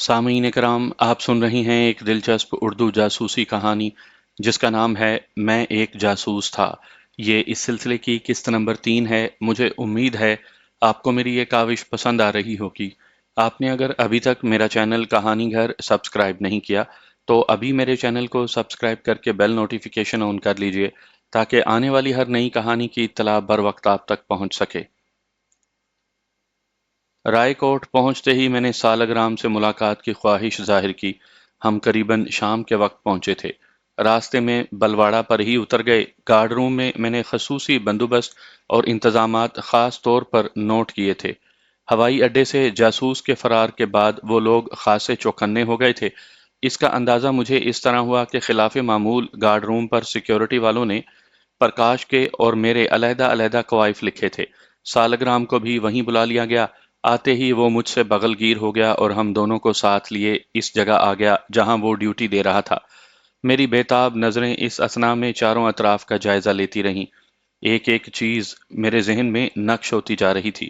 سامعین کرام، آپ سن رہی ہیں ایک دلچسپ اردو جاسوسی کہانی جس کا نام ہے میں ایک جاسوس تھا۔ یہ اس سلسلے کی قسط نمبر 3 ہے۔ مجھے امید ہے آپ کو میری یہ کاوش پسند آ رہی ہوگی۔ آپ نے اگر ابھی تک میرا چینل کہانی گھر سبسکرائب نہیں کیا تو ابھی میرے چینل کو سبسکرائب کر کے بیل نوٹیفیکیشن آن کر لیجئے تاکہ آنے والی ہر نئی کہانی کی اطلاع بر وقت آپ تک پہنچ سکے۔ رائے کوٹ پہنچتے ہی میں نے سالگرام سے ملاقات کی خواہش ظاہر کی۔ ہم قریباً شام کے وقت پہنچے تھے۔ راستے میں بلواڑہ پر ہی اتر گئے۔ گارڈ روم میں میں نے خصوصی بندوبست اور انتظامات خاص طور پر نوٹ کیے تھے۔ ہوائی اڈے سے جاسوس کے فرار کے بعد وہ لوگ خاصے چوکنے ہو گئے تھے۔ اس کا اندازہ مجھے اس طرح ہوا کہ خلاف معمول گارڈ روم پر سیکیورٹی والوں نے پرکاش کے اور میرے علیحدہ علیحدہ کوائف لکھے تھے۔ سالگرام کو بھی وہیں بلا لیا گیا۔ آتے ہی وہ مجھ سے بغل گیر ہو گیا اور ہم دونوں کو ساتھ لیے اس جگہ آ گیا جہاں وہ ڈیوٹی دے رہا تھا۔ میری بےتاب نظریں اس اثنا میں چاروں اطراف کا جائزہ لیتی رہیں۔ ایک ایک چیز میرے ذہن میں نقش ہوتی جا رہی تھی،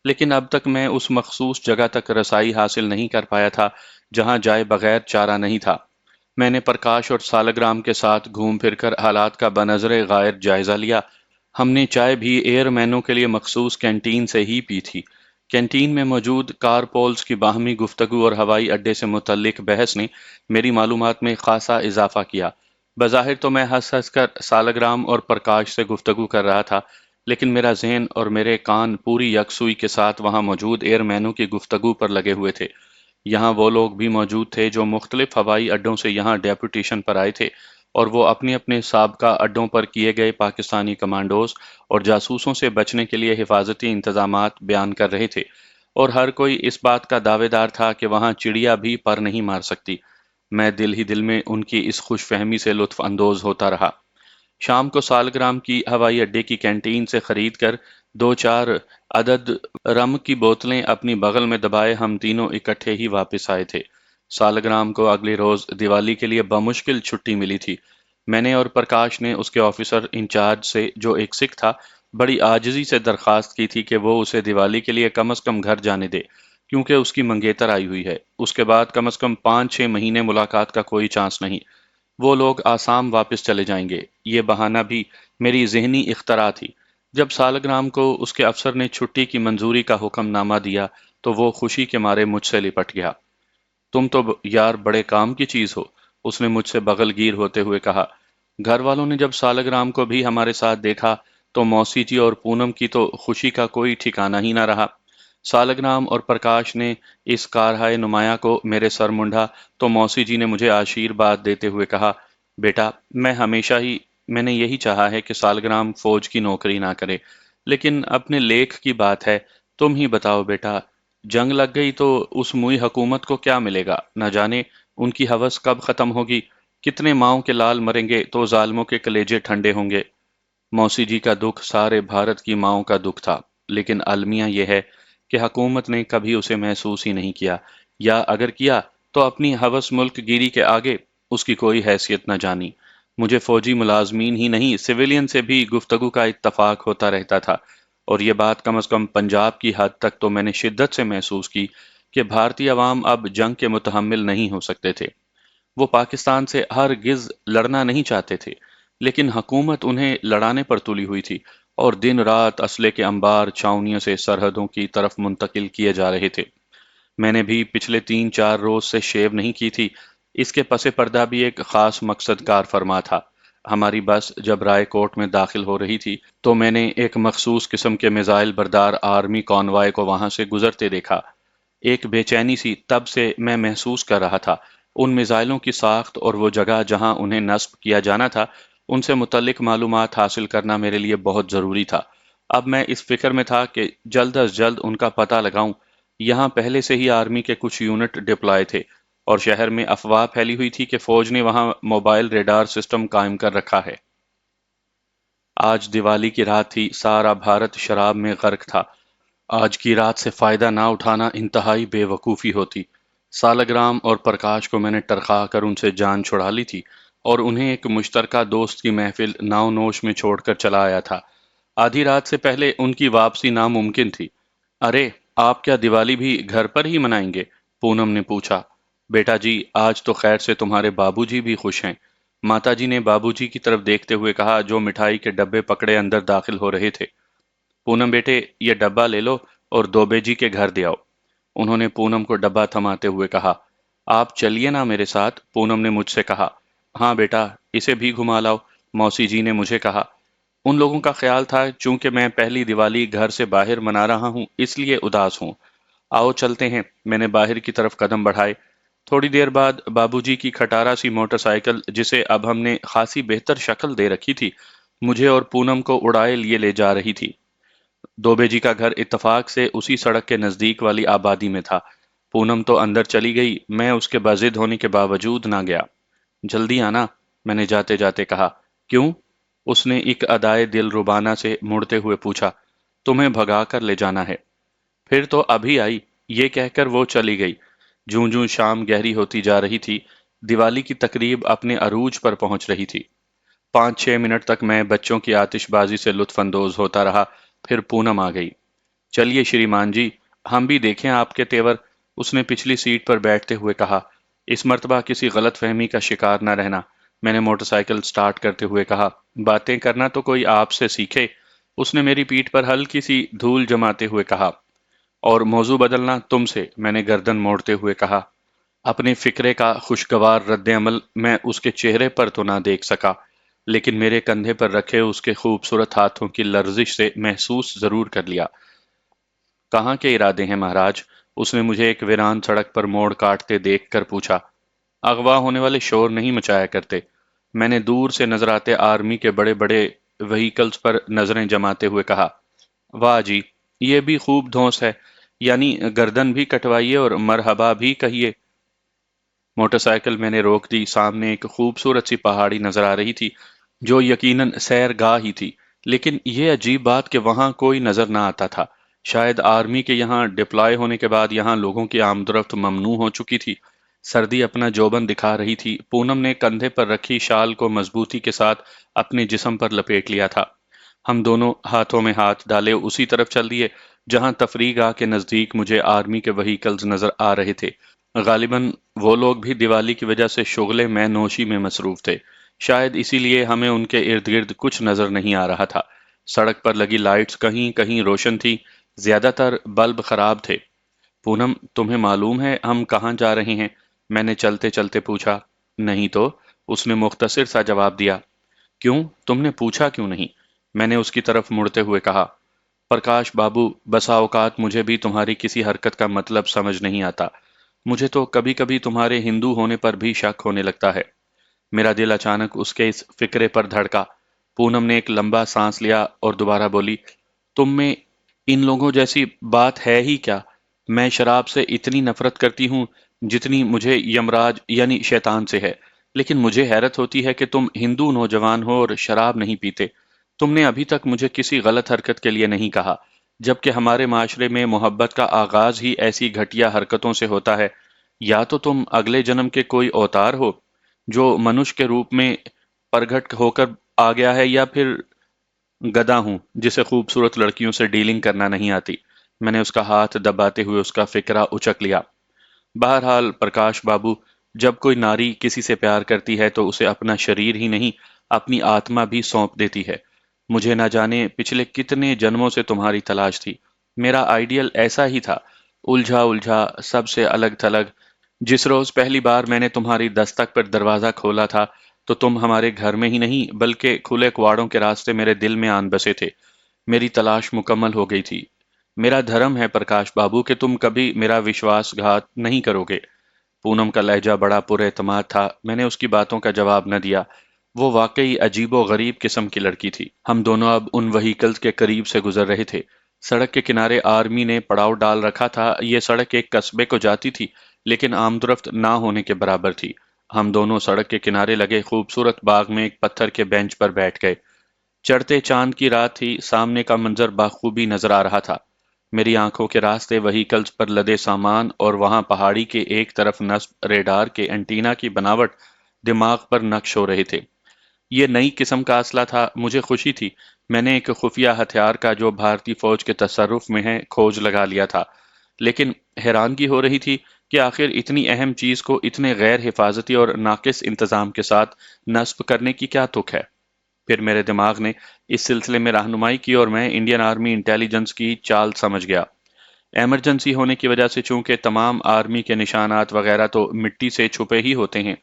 لیکن اب تک میں اس مخصوص جگہ تک رسائی حاصل نہیں کر پایا تھا جہاں جائے بغیر چارہ نہیں تھا۔ میں نے پرکاش اور سالگرام کے ساتھ گھوم پھر کر حالات کا بنظر غائب جائزہ لیا۔ ہم نے چائے بھی ایئر مینوں کے لیے مخصوص کینٹین سے ہی پی تھی۔ کینٹین میں موجود کار پولز کی باہمی گفتگو اور ہوائی اڈے سے متعلق بحث نے میری معلومات میں خاصا اضافہ کیا۔ بظاہر تو میں ہنس ہنس کر سالگرام اور پرکاش سے گفتگو کر رہا تھا، لیکن میرا ذہن اور میرے کان پوری یکسوئی کے ساتھ وہاں موجود ایئر مینوں کی گفتگو پر لگے ہوئے تھے۔ یہاں وہ لوگ بھی موجود تھے جو مختلف ہوائی اڈوں سے یہاں ڈیپوٹیشن پر آئے تھے، اور وہ اپنے اپنے سابقہ اڈوں پر کیے گئے پاکستانی کمانڈوز اور جاسوسوں سے بچنے کے لیے حفاظتی انتظامات بیان کر رہے تھے، اور ہر کوئی اس بات کا دعوے دار تھا کہ وہاں چڑیا بھی پر نہیں مار سکتی۔ میں دل ہی دل میں ان کی اس خوش فہمی سے لطف اندوز ہوتا رہا۔ شام کو سالگرام کی ہوائی اڈے کی کینٹین سے خرید کر دو چار عدد رم کی بوتلیں اپنی بغل میں دبائے ہم تینوں اکٹھے ہی واپس آئے تھے۔ سالگرام کو اگلے روز دیوالی کے لیے بمشکل چھٹی ملی تھی۔ میں نے اور پرکاش نے اس کے آفیسر انچارج سے، جو ایک سکھ تھا، بڑی عاجزی سے درخواست کی تھی کہ وہ اسے دیوالی کے لیے کم از کم گھر جانے دے، کیونکہ اس کی منگیتر آئی ہوئی ہے۔ اس کے بعد کم از کم 5-6 مہینے ملاقات کا کوئی چانس نہیں۔ وہ لوگ آسام واپس چلے جائیں گے۔ یہ بہانہ بھی میری ذہنی اختراع تھی۔ جب سالگرام کو اس کے افسر نے چھٹی کی منظوری کا حکم نامہ دیا تو وہ خوشی کے مارے مجھ سے لپٹ گیا۔ تم تو یار بڑے کام کی چیز ہو، اس نے مجھ سے بغل گیر ہوتے ہوئے کہا۔ گھر والوں نے جب سالگرام کو بھی ہمارے ساتھ دیکھا تو موسی جی اور پونم کی تو خوشی کا کوئی ٹھکانہ ہی نہ رہا۔ سالگرام اور پرکاش نے اس کارہائے نمایاں کو میرے سر منڈا تو موسی جی نے مجھے آشیرواد دیتے ہوئے کہا، بیٹا، میں نے یہی چاہا ہے کہ سالگرام فوج کی نوکری نہ کرے، لیکن اپنے لیکھ کی بات ہے۔ تم ہی بتاؤ بیٹا، جنگ لگ گئی تو اس موئی حکومت کو کیا ملے گا؟ نہ جانے ان کی ہوس کب ختم ہوگی، کتنے ماؤں کے لال مریں گے تو ظالموں کے کلیجے ٹھنڈے ہوں گے۔ موسی جی کا دکھ سارے بھارت کی ماؤں کا دکھ تھا، لیکن المیہ یہ ہے کہ حکومت نے کبھی اسے محسوس ہی نہیں کیا، یا اگر کیا تو اپنی ہوس ملک گیری کے آگے اس کی کوئی حیثیت نہ جانی۔ مجھے فوجی ملازمین ہی نہیں، سویلین سے بھی گفتگو کا اتفاق ہوتا رہتا تھا، اور یہ بات کم از کم پنجاب کی حد تک تو میں نے شدت سے محسوس کی کہ بھارتی عوام اب جنگ کے متحمل نہیں ہو سکتے تھے۔ وہ پاکستان سے ہرگز لڑنا نہیں چاہتے تھے، لیکن حکومت انہیں لڑانے پر تلی ہوئی تھی، اور دن رات اسلحے کے انبار چھاؤنیوں سے سرحدوں کی طرف منتقل کیے جا رہے تھے۔ میں نے بھی پچھلے 3-4 روز سے شیو نہیں کی تھی۔ اس کے پس پردہ بھی ایک خاص مقصد کار فرما تھا۔ ہماری بس جب رائے کوٹ میں داخل ہو رہی تھی تو میں نے ایک مخصوص قسم کے میزائل بردار آرمی کانوائے کو وہاں سے گزرتے دیکھا۔ ایک بے چینی سی تب سے میں محسوس کر رہا تھا۔ ان میزائلوں کی ساخت اور وہ جگہ جہاں انہیں نصب کیا جانا تھا، ان سے متعلق معلومات حاصل کرنا میرے لیے بہت ضروری تھا۔ اب میں اس فکر میں تھا کہ جلد از جلد ان کا پتہ لگاؤں۔ یہاں پہلے سے ہی آرمی کے کچھ یونٹ ڈپلائے تھے، اور شہر میں افواہ پھیلی ہوئی تھی کہ فوج نے وہاں موبائل ریڈار سسٹم قائم کر رکھا ہے۔ آج دیوالی کی رات تھی، سارا بھارت شراب میں غرق تھا۔ آج کی رات سے فائدہ نہ اٹھانا انتہائی بے وقوفی ہوتی۔ سالگرام اور پرکاش کو میں نے ٹرخا کر ان سے جان چھڑا لی تھی، اور انہیں ایک مشترکہ دوست کی محفل ناؤ نوش میں چھوڑ کر چلا آیا تھا۔ آدھی رات سے پہلے ان کی واپسی ناممکن تھی۔ ارے، آپ کیا دیوالی بھی گھر پر ہی منائیں گے؟ پونم نے پوچھا۔ بیٹا جی، آج تو خیر سے تمہارے بابو جی بھی خوش ہیں۔ ماتا جی نے بابو جی کی طرف دیکھتے ہوئے کہا، جو مٹھائی کے ڈبے پکڑے اندر داخل ہو رہے تھے۔ پونم بیٹے، یہ ڈبہ لے لو اور دوبے جی کے گھر دے آؤ۔ انہوں نے پونم کو ڈبہ تھماتے ہوئے کہا۔ آپ چلیے نا میرے ساتھ، پونم نے مجھ سے کہا۔ ہاں بیٹا، اسے بھی گھما لاؤ، موسی جی نے مجھے کہا۔ ان لوگوں کا خیال تھا چونکہ میں پہلی دیوالی گھر سے باہر منا رہا ہوں اس لیے اداس ہوں۔ آؤ چلتے ہیں، میں نے باہر کی طرف قدم بڑھائے۔ تھوڑی دیر بعد بابو جی کی کھٹارا سی موٹر سائیکل، جسے اب ہم نے خاصی بہتر شکل دے رکھی تھی، مجھے اور پونم کو اڑائے لیے لے جا رہی تھی۔ دوبے جی کا گھر اتفاق سے اسی سڑک کے نزدیک والی آبادی میں تھا۔ پونم تو اندر چلی گئی، میں اس کے بضد ہونے کے باوجود نہ گیا۔ جلدی آنا، میں نے جاتے جاتے کہا۔ کیوں؟ اس نے ایک ادائے دل ربانہ سے مڑتے ہوئے پوچھا۔ تمہیں بھگا کر لے جانا ہے۔ پھر تو ابھی آئی، یہ کہہ کر وہ چلی گئی۔ جوں جوں شام گہری ہوتی جا رہی تھی، دیوالی کی تقریب اپنے عروج پر پہنچ رہی تھی۔ 5-6 منٹ تک میں بچوں کی آتش بازی سے لطف اندوز ہوتا رہا، پھر پونم آ گئی۔ چلیے شریمان جی، ہم بھی دیکھیں آپ کے تیور، اس نے پچھلی سیٹ پر بیٹھتے ہوئے کہا۔ اس مرتبہ کسی غلط فہمی کا شکار نہ رہنا، میں نے موٹر سائیکل سٹارٹ کرتے ہوئے کہا۔ باتیں کرنا تو کوئی آپ سے سیکھے، اس نے میری پیٹھ پر ہلکی سی دھول جماتے ہوئے کہا۔ اور موضوع بدلنا تم سے، میں نے گردن موڑتے ہوئے کہا۔ اپنے فکرے کا خوشگوار رد عمل میں اس کے چہرے پر تو نہ دیکھ سکا، لیکن میرے کندھے پر رکھے اس کے خوبصورت ہاتھوں کی لرزش سے محسوس ضرور کر لیا۔ کہاں کے ارادے ہیں مہاراج؟ اس نے مجھے ایک ویران سڑک پر موڑ کاٹتے دیکھ کر پوچھا۔ اغوا ہونے والے شور نہیں مچایا کرتے، میں نے دور سے نظر آتے آرمی کے بڑے بڑے وہیکلز پر نظریں جماتے ہوئے کہا۔ واہ جی، یہ بھی خوب دھونس ہے، یعنی گردن بھی کٹوائیے اور مرحبا بھی کہیے۔ موٹر سائیکل میں نے روک دی، سامنے ایک خوبصورت سی پہاڑی نظر آ رہی تھی جو یقیناً سیر گاہ ہی تھی، لیکن یہ عجیب بات کہ وہاں کوئی نظر نہ آتا تھا۔ شاید آرمی کے یہاں ڈپلائے ہونے کے بعد یہاں لوگوں کی آمد و رفت ممنوع ہو چکی تھی۔ سردی اپنا جوبن دکھا رہی تھی، پونم نے کندھے پر رکھی شال کو مضبوطی کے ساتھ اپنے جسم پر لپیٹ لیا تھا۔ ہم دونوں ہاتھوں میں ہاتھ ڈالے اسی طرف چل دیے جہاں تفریح گاہ کے نزدیک مجھے آرمی کے وہیکلز نظر آ رہے تھے۔ غالباً وہ لوگ بھی دیوالی کی وجہ سے شغلے میں نوشی میں مصروف تھے، شاید اسی لیے ہمیں ان کے ارد گرد کچھ نظر نہیں آ رہا تھا۔ سڑک پر لگی لائٹس کہیں کہیں روشن تھی، زیادہ تر بلب خراب تھے۔ پونم، تمہیں معلوم ہے ہم کہاں جا رہے ہیں؟ میں نے چلتے چلتے پوچھا۔ نہیں تو، اس نے مختصر سا جواب دیا۔ کیوں؟ تم نے پوچھا کیوں نہیں؟ میں نے اس کی طرف مڑتے ہوئے کہا۔ پرکاش بابو، بسا اوقات مجھے بھی تمہاری کسی حرکت کا مطلب سمجھ نہیں آتا۔ مجھے تو کبھی کبھی تمہارے ہندو ہونے پر بھی شک ہونے لگتا ہے۔ میرا دل اچانک اس کے اس فکرے پر دھڑکا۔ پونم نے ایک لمبا سانس لیا اور دوبارہ بولی۔ تم میں ان لوگوں جیسی بات ہے ہی کیا؟ میں شراب سے اتنی نفرت کرتی ہوں جتنی مجھے یمراج یعنی شیطان سے ہے، لیکن مجھے حیرت ہوتی ہے کہ تم ہندو نوجوان ہو اور شراب نہیں پیتے۔ تم نے ابھی تک مجھے کسی غلط حرکت کے لیے نہیں کہا، جبکہ ہمارے معاشرے میں محبت کا آغاز ہی ایسی گھٹیا حرکتوں سے ہوتا ہے۔ یا تو تم اگلے جنم کے کوئی اوتار ہو جو منش کے روپ میں پرگٹ ہو کر آ گیا ہے، یا پھر گدھا ہوں جسے خوبصورت لڑکیوں سے ڈیلنگ کرنا نہیں آتی۔ میں نے اس کا ہاتھ دباتے ہوئے اس کا فکرہ اچک لیا۔ بہرحال پرکاش بابو، جب کوئی ناری کسی سے پیار کرتی ہے تو اسے اپنا شریر ہی نہیں، اپنی آتما بھی سونپ دیتی ہے۔ مجھے نہ جانے پچھلے کتنے جنموں سے تمہاری تلاش تھی۔ میرا آئیڈیل ایسا ہی تھا، الجھا الجھا، سب سے الگ تھلگ۔ جس روز پہلی بار میں نے تمہاری دستک پر دروازہ کھولا تھا تو تم ہمارے گھر میں ہی نہیں بلکہ کھلے کواڑوں کے راستے میرے دل میں آن بسے تھے۔ میری تلاش مکمل ہو گئی تھی۔ میرا دھرم ہے پرکاش بابو کہ تم کبھی میرا وشواس گھات نہیں کرو گے۔ پونم کا لہجہ بڑا پر اعتماد تھا، میں نے اس کی باتوں کا جواب نہ دیا۔ وہ واقعی عجیب و غریب قسم کی لڑکی تھی۔ ہم دونوں اب ان وہیکلز کے قریب سے گزر رہے تھے۔ سڑک کے کنارے آرمی نے پڑاؤ ڈال رکھا تھا۔ یہ سڑک ایک قصبے کو جاتی تھی لیکن آمد و رفت نہ ہونے کے برابر تھی۔ ہم دونوں سڑک کے کنارے لگے خوبصورت باغ میں ایک پتھر کے بینچ پر بیٹھ گئے۔ چڑھتے چاند کی رات تھی، سامنے کا منظر بخوبی نظر آ رہا تھا۔ میری آنکھوں کے راستے وہیکلز پر لدے سامان اور وہاں پہاڑی کے ایک طرف نصب ریڈار کے اینٹینا کی بناوٹ دماغ پر نقش ہو رہے تھے۔ یہ نئی قسم کا اسلحہ تھا، مجھے خوشی تھی۔ میں نے ایک خفیہ ہتھیار کا جو بھارتی فوج کے تصرف میں ہے کھوج لگا لیا تھا۔ لیکن حیرانگی ہو رہی تھی کہ آخر اتنی اہم چیز کو اتنے غیر حفاظتی اور ناقص انتظام کے ساتھ نصب کرنے کی کیا تک ہے۔ پھر میرے دماغ نے اس سلسلے میں رہنمائی کی اور میں انڈین آرمی انٹیلیجنس کی چال سمجھ گیا۔ ایمرجنسی ہونے کی وجہ سے چونکہ تمام آرمی کے نشانات وغیرہ تو مٹی سے چھپے ہی ہوتے ہیں،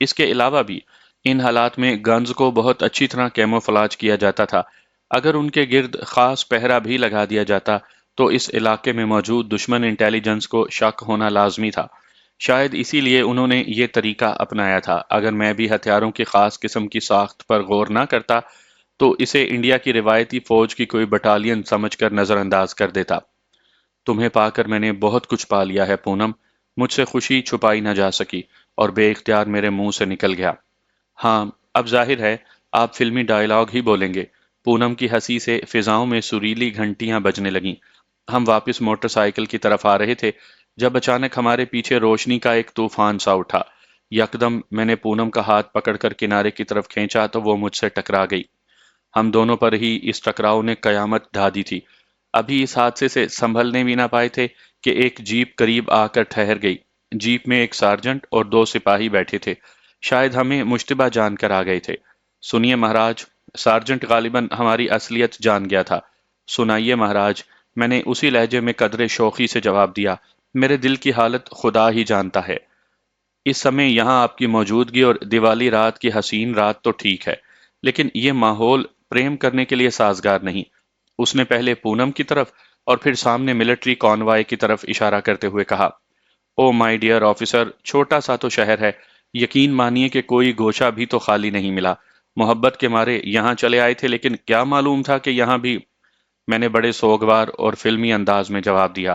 اس کے علاوہ بھی ان حالات میں گنز کو بہت اچھی طرح کیموفلاج کیا جاتا تھا۔ اگر ان کے گرد خاص پہرا بھی لگا دیا جاتا تو اس علاقے میں موجود دشمن انٹیلیجنس کو شک ہونا لازمی تھا۔ شاید اسی لیے انہوں نے یہ طریقہ اپنایا تھا۔ اگر میں بھی ہتھیاروں کی خاص قسم کی ساخت پر غور نہ کرتا تو اسے انڈیا کی روایتی فوج کی کوئی بٹالین سمجھ کر نظر انداز کر دیتا۔ تمہیں پا کر میں نے بہت کچھ پا لیا ہے پونم، مجھ سے خوشی چھپائی نہ جا سکی اور بے اختیار میرے منہ سے نکل گیا۔ ہاں، اب ظاہر ہے آپ فلمی ڈائیلاگ ہی بولیں گے۔ پونم کی ہنسی سے فضاؤں میں سریلی گھنٹیاں بجنے لگیں۔ ہم واپس موٹر سائیکل کی طرف آ رہے تھے جب اچانک ہمارے پیچھے روشنی کا ایک طوفان سا اٹھا۔ یکدم میں نے پونم کا ہاتھ پکڑ کر کنارے کی طرف کھینچا تو وہ مجھ سے ٹکرا گئی۔ ہم دونوں پر ہی اس ٹکراؤ نے قیامت ڈھا دی تھی۔ ابھی اس حادثے سے سنبھلنے بھی نہ پائے تھے کہ ایک جیپ قریب آ کر ٹھہر گئی۔ جیپ میں ایک سارجنٹ اور دو سپاہی بیٹھے تھے، شاید ہمیں مشتبہ جان کر آ گئے تھے۔ سنیے مہاراج، سارجنٹ غالباً ہماری اصلیت جان گیا تھا۔ سنائیے مہاراج، میں نے اسی لہجے میں قدرے شوخی سے جواب دیا۔ میرے دل کی حالت خدا ہی جانتا ہے۔ اس سمے یہاں آپ کی موجودگی اور دیوالی رات کی حسین رات تو ٹھیک ہے، لیکن یہ ماحول پریم کرنے کے لیے سازگار نہیں۔ اس نے پہلے پونم کی طرف اور پھر سامنے ملٹری کانوائے کی طرف اشارہ کرتے ہوئے کہا، او مائی ڈیئر آفیسر، چھوٹا سا تو شہر ہے، یقین مانیے کہ کوئی گوشہ بھی تو خالی نہیں ملا۔ محبت کے مارے یہاں چلے آئے تھے، لیکن کیا معلوم تھا کہ یہاں بھی۔ میں نے بڑے سوگوار اور فلمی انداز میں جواب دیا،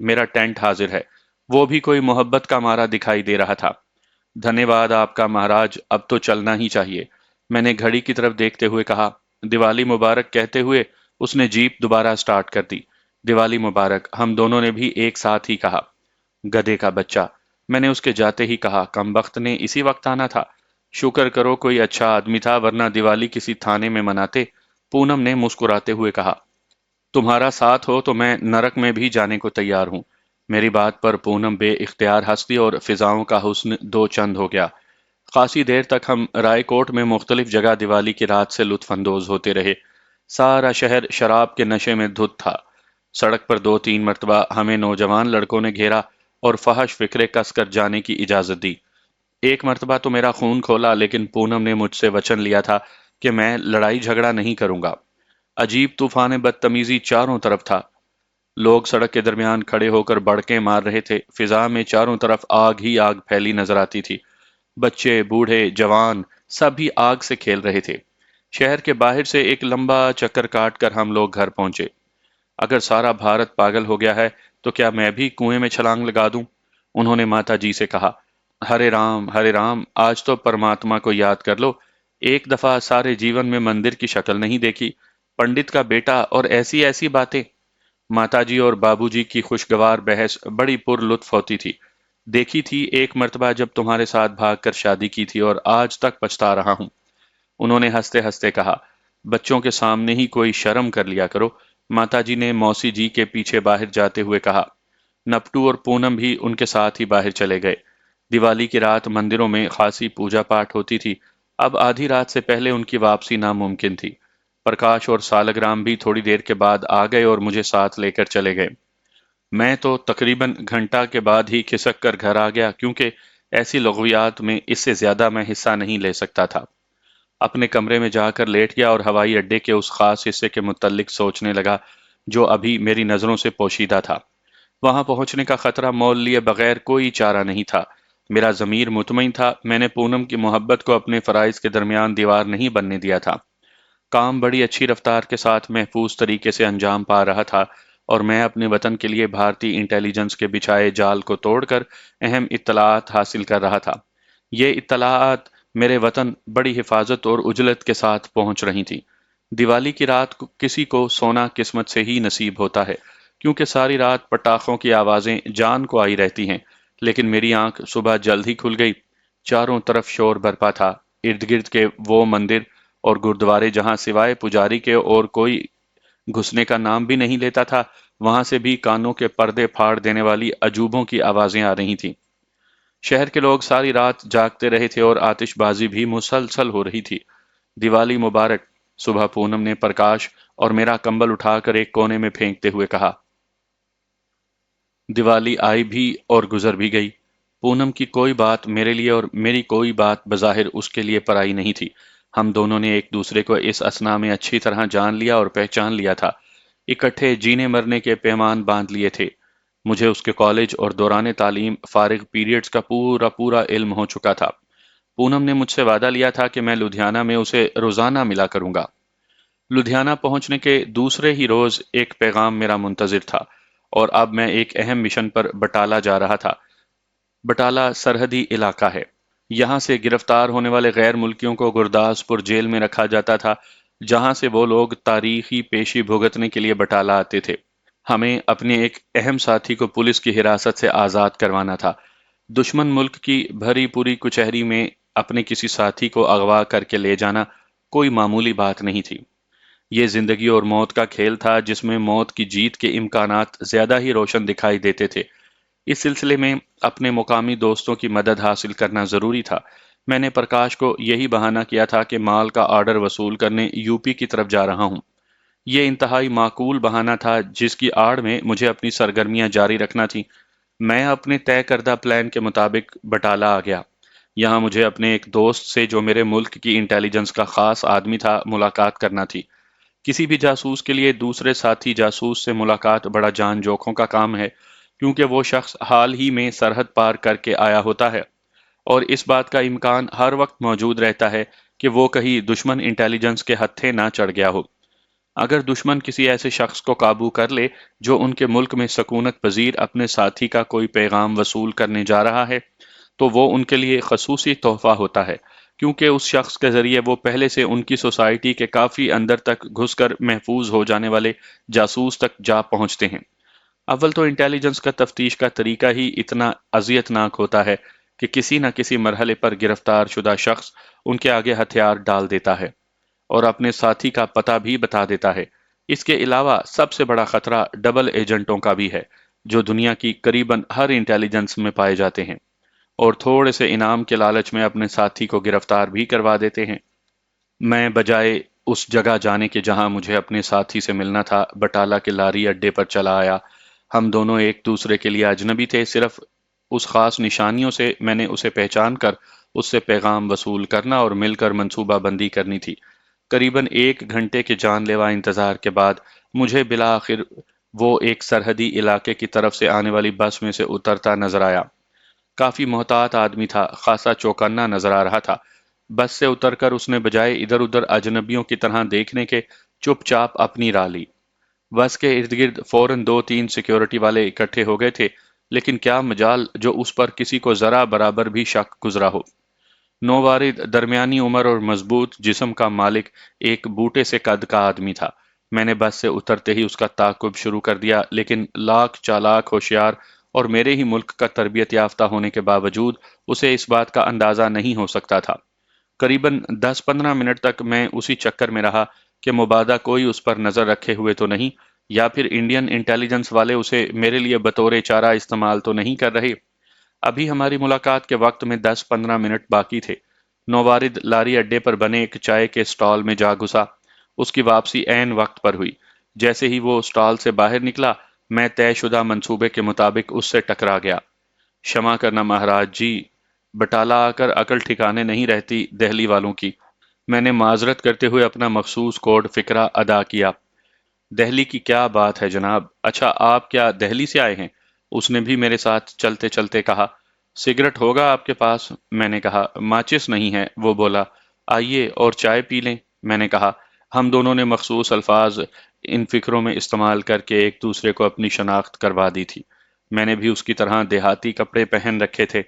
میرا ٹینٹ حاضر ہے۔ وہ بھی کوئی محبت کا مارا دکھائی دے رہا تھا۔ دھنیہ واد آپ کا مہاراج، اب تو چلنا ہی چاہیے۔ میں نے گھڑی کی طرف دیکھتے ہوئے کہا۔ دیوالی مبارک کہتے ہوئے اس نے جیپ دوبارہ سٹارٹ کر دی۔ دیوالی مبارک، ہم دونوں نے بھی ایک ساتھ ہی کہا۔ گدھے کا بچہ، میں نے اس کے جاتے ہی کہا، کمبخت نے اسی وقت آنا تھا۔ شکر کرو کوئی اچھا آدمی تھا، ورنہ دیوالی کسی تھانے میں مناتے۔ پونم نے مسکراتے ہوئے کہا، تمہارا ساتھ ہو تو میں نرک میں بھی جانے کو تیار ہوں۔ میری بات پر پونم بے اختیار ہنسی اور فضاؤں کا حسن دو چند ہو گیا۔ خاصی دیر تک ہم رائے کوٹ میں مختلف جگہ دیوالی کی رات سے لطف اندوز ہوتے رہے۔ سارا شہر شراب کے نشے میں دھت تھا۔ سڑک پر دو تین مرتبہ ہمیں نوجوان لڑکوں نے گھیرا اور فحش فکرے کس کر جانے کی اجازت دی۔ ایک مرتبہ تو میرا خون کھولا، لیکن پونم نے مجھ سے وچن لیا تھا کہ میں لڑائی جھگڑا نہیں کروں گا۔ عجیب طوفان بدتمیزی چاروں طرف تھا۔ لوگ سڑک کے درمیان کھڑے ہو کر بڑکیں مار رہے تھے۔ فضا میں چاروں طرف آگ ہی آگ پھیلی نظر آتی تھی۔ بچے، بوڑھے، جوان، سب ہی آگ سے کھیل رہے تھے۔ شہر کے باہر سے ایک لمبا چکر کاٹ کر ہم لوگ گھر پہنچے۔ اگر سارا بھارت پاگل ہو گیا ہے تو کیا میں بھی کنویں میں چھلانگ لگا دوں؟ انہوں نے ماتا جی سے کہا۔ ہرے رام، آج تو پرماتما کو یاد کر لو۔ ایک دفعہ سارے جیون میں مندر کی شکل نہیں دیکھی، پنڈت کا بیٹا اور ایسی ایسی باتیں۔ ماتا جی اور بابو جی کی خوشگوار بحث بڑی پر لطف ہوتی تھی۔ دیکھی تھی ایک مرتبہ جب تمہارے ساتھ بھاگ کر شادی کی تھی، اور آج تک پچھتا رہا ہوں۔ انہوں نے ہنستے ہنستے کہا، بچوں کے سامنے ہی کوئی شرم کر لیا کرو۔ ماتا جی نے موسی جی کے پیچھے باہر جاتے ہوئے کہا۔ نپٹو اور پونم بھی ان کے ساتھ ہی باہر چلے گئے۔ دیوالی کی رات مندروں میں خاصی پوجا پاٹ ہوتی تھی۔ اب آدھی رات سے پہلے ان کی واپسی ناممکن تھی۔ پرکاش اور سالگرام بھی تھوڑی دیر کے بعد آ گئے اور مجھے ساتھ لے کر چلے گئے۔ میں تو تقریباً گھنٹہ کے بعد ہی کھسک کر گھر آ گیا، کیونکہ ایسی لغویات میں اس سے زیادہ میں حصہ نہیں لے سکتا تھا۔ اپنے کمرے میں جا کر لیٹ گیا اور ہوائی اڈے کے اس خاص حصے کے متعلق سوچنے لگا جو ابھی میری نظروں سے پوشیدہ تھا۔ وہاں پہنچنے کا خطرہ مول لیے بغیر کوئی چارہ نہیں تھا۔ میرا ضمیر مطمئن تھا، میں نے پونم کی محبت کو اپنے فرائض کے درمیان دیوار نہیں بننے دیا تھا۔ کام بڑی اچھی رفتار کے ساتھ محفوظ طریقے سے انجام پا رہا تھا، اور میں اپنے وطن کے لیے بھارتی انٹیلیجنس کے بچھائے جال کو توڑ کر اہم اطلاعات حاصل کر رہا تھا۔ یہ اطلاعات میرے وطن بڑی حفاظت اور عجلت کے ساتھ پہنچ رہی تھی۔ دیوالی کی رات کو کسی کو سونا قسمت سے ہی نصیب ہوتا ہے، کیونکہ ساری رات پٹاخوں کی آوازیں جان کو آئی رہتی ہیں، لیکن میری آنکھ صبح جلد ہی کھل گئی۔ چاروں طرف شور برپا تھا۔ ارد گرد کے وہ مندر اور گردوارے جہاں سوائے پجاری کے اور کوئی گھسنے کا نام بھی نہیں لیتا تھا، وہاں سے بھی کانوں کے پردے پھاڑ دینے والی عجوبوں کی آوازیں آ رہی تھیں۔ شہر کے لوگ ساری رات جاگتے رہے تھے اور آتش بازی بھی مسلسل ہو رہی تھی۔ دیوالی مبارک، صبح پونم نے پرکاش اور میرا کمبل اٹھا کر ایک کونے میں پھینکتے ہوئے کہا۔ دیوالی آئی بھی اور گزر بھی گئی۔ پونم کی کوئی بات میرے لیے اور میری کوئی بات بظاہر اس کے لیے پرائی نہیں تھی۔ ہم دونوں نے ایک دوسرے کو اس اثنا میں اچھی طرح جان لیا اور پہچان لیا تھا۔ اکٹھے جینے مرنے کے پیمان باندھ لیے تھے۔ مجھے اس کے کالج اور دوران تعلیم فارغ پیریڈز کا پورا پورا علم ہو چکا تھا۔ پونم نے مجھ سے وعدہ لیا تھا کہ میں لدھیانہ میں اسے روزانہ ملا کروں گا۔ لدھیانہ پہنچنے کے دوسرے ہی روز ایک پیغام میرا منتظر تھا، اور اب میں ایک اہم مشن پر بٹالہ جا رہا تھا۔ بٹالہ سرحدی علاقہ ہے۔ یہاں سے گرفتار ہونے والے غیر ملکیوں کو گرداسپور جیل میں رکھا جاتا تھا، جہاں سے وہ لوگ تاریخی پیشی بھگتنے کے لیے بٹالہ آتے تھے۔ ہمیں اپنے ایک اہم ساتھی کو پولیس کی حراست سے آزاد کروانا تھا۔ دشمن ملک کی بھری پوری کچہری میں اپنے کسی ساتھی کو اغوا کر کے لے جانا کوئی معمولی بات نہیں تھی۔ یہ زندگی اور موت کا کھیل تھا جس میں موت کی جیت کے امکانات زیادہ ہی روشن دکھائی دیتے تھے۔ اس سلسلے میں اپنے مقامی دوستوں کی مدد حاصل کرنا ضروری تھا۔ میں نے پرکاش کو یہی بہانہ کیا تھا کہ مال کا آرڈر وصول کرنے یو پی کی طرف جا رہا ہوں۔ یہ انتہائی معقول بہانہ تھا جس کی آڑ میں مجھے اپنی سرگرمیاں جاری رکھنا تھی۔ میں اپنے طے کردہ پلان کے مطابق بٹالہ آ گیا۔ یہاں مجھے اپنے ایک دوست سے جو میرے ملک کی انٹیلیجنس کا خاص آدمی تھا ملاقات کرنا تھی۔ کسی بھی جاسوس کے لیے دوسرے ساتھی جاسوس سے ملاقات بڑا جان جوکھوں کا کام ہے، کیونکہ وہ شخص حال ہی میں سرحد پار کر کے آیا ہوتا ہے، اور اس بات کا امکان ہر وقت موجود رہتا ہے کہ وہ کہیں دشمن انٹیلیجنس کے ہتھے نہ چڑھ گیا ہو۔ اگر دشمن کسی ایسے شخص کو قابو کر لے جو ان کے ملک میں سکونت پذیر اپنے ساتھی کا کوئی پیغام وصول کرنے جا رہا ہے، تو وہ ان کے لیے خصوصی تحفہ ہوتا ہے، کیونکہ اس شخص کے ذریعے وہ پہلے سے ان کی سوسائٹی کے کافی اندر تک گھس کر محفوظ ہو جانے والے جاسوس تک جا پہنچتے ہیں۔ اول تو انٹیلیجنس کا تفتیش کا طریقہ ہی اتنا اذیت ناک ہوتا ہے کہ کسی نہ کسی مرحلے پر گرفتار شدہ شخص ان کے آگے ہتھیار ڈال دیتا ہے اور اپنے ساتھی کا پتہ بھی بتا دیتا ہے۔ اس کے علاوہ سب سے بڑا خطرہ ڈبل ایجنٹوں کا بھی ہے، جو دنیا کی قریباً ہر انٹیلیجنس میں پائے جاتے ہیں اور تھوڑے سے انعام کے لالچ میں اپنے ساتھی کو گرفتار بھی کروا دیتے ہیں۔ میں بجائے اس جگہ جانے کے جہاں مجھے اپنے ساتھی سے ملنا تھا، بٹالہ کے لاری اڈے پر چلا آیا۔ ہم دونوں ایک دوسرے کے لیے اجنبی تھے، صرف اس خاص نشانیوں سے میں نے اسے پہچان کر اس سے پیغام وصول کرنا اور مل کر منصوبہ بندی کرنی تھی۔ قریباً 1 گھنٹے کے جان لیوا انتظار کے بعد مجھے بالآخر وہ ایک سرحدی علاقے کی طرف سے آنے والی بس میں سے اترتا نظر آیا۔ کافی محتاط آدمی تھا، خاصا چوکنا نظر آ رہا تھا۔ بس سے اتر کر اس نے بجائے ادھر ادھر اجنبیوں کی طرح دیکھنے کے چپ چاپ اپنی راہ لی۔ بس کے ارد گرد فوراً 2 3 سیکیورٹی والے اکٹھے ہو گئے تھے، لیکن کیا مجال جو اس پر کسی کو ذرا برابر بھی شک گزرا ہو۔ نووارد درمیانی عمر اور مضبوط جسم کا مالک ایک بوٹے سے قد کا آدمی تھا۔ میں نے بس سے اترتے ہی اس کا تعاقب شروع کر دیا، لیکن لاکھ چالاک ہوشیار اور میرے ہی ملک کا تربیت یافتہ ہونے کے باوجود اسے اس بات کا اندازہ نہیں ہو سکتا تھا۔ قریباً 10 15 منٹ تک میں اسی چکر میں رہا کہ مبادہ کوئی اس پر نظر رکھے ہوئے تو نہیں، یا پھر انڈین انٹیلیجنس والے اسے میرے لیے بطور چارہ استعمال تو نہیں کر رہے۔ ابھی ہماری ملاقات کے وقت میں 10 15 منٹ باقی تھے۔ نووارد لاری اڈے پر بنے ایک چائے کے سٹال میں جا گھسا۔ اس کی واپسی عین وقت پر ہوئی۔ جیسے ہی وہ سٹال سے باہر نکلا، میں طے شدہ منصوبے کے مطابق اس سے ٹکرا گیا۔ شمع کرنا مہاراج جی، بٹالہ آ کر عقل ٹھکانے نہیں رہتی دہلی والوں کی۔ میں نے معذرت کرتے ہوئے اپنا مخصوص کوڈ فکرہ ادا کیا۔ دہلی کی کیا بات ہے جناب، اچھا آپ کیا دہلی سے آئے ہیں؟ اس نے بھی میرے ساتھ چلتے چلتے کہا۔ سگریٹ ہوگا آپ کے پاس؟ میں نے کہا۔ ماچس نہیں ہے، وہ بولا۔ آئیے اور چائے پی لیں، میں نے کہا۔ ہم دونوں نے مخصوص الفاظ ان فکروں میں استعمال کر کے ایک دوسرے کو اپنی شناخت کروا دی تھی۔ میں نے بھی اس کی طرح دیہاتی کپڑے پہن رکھے تھے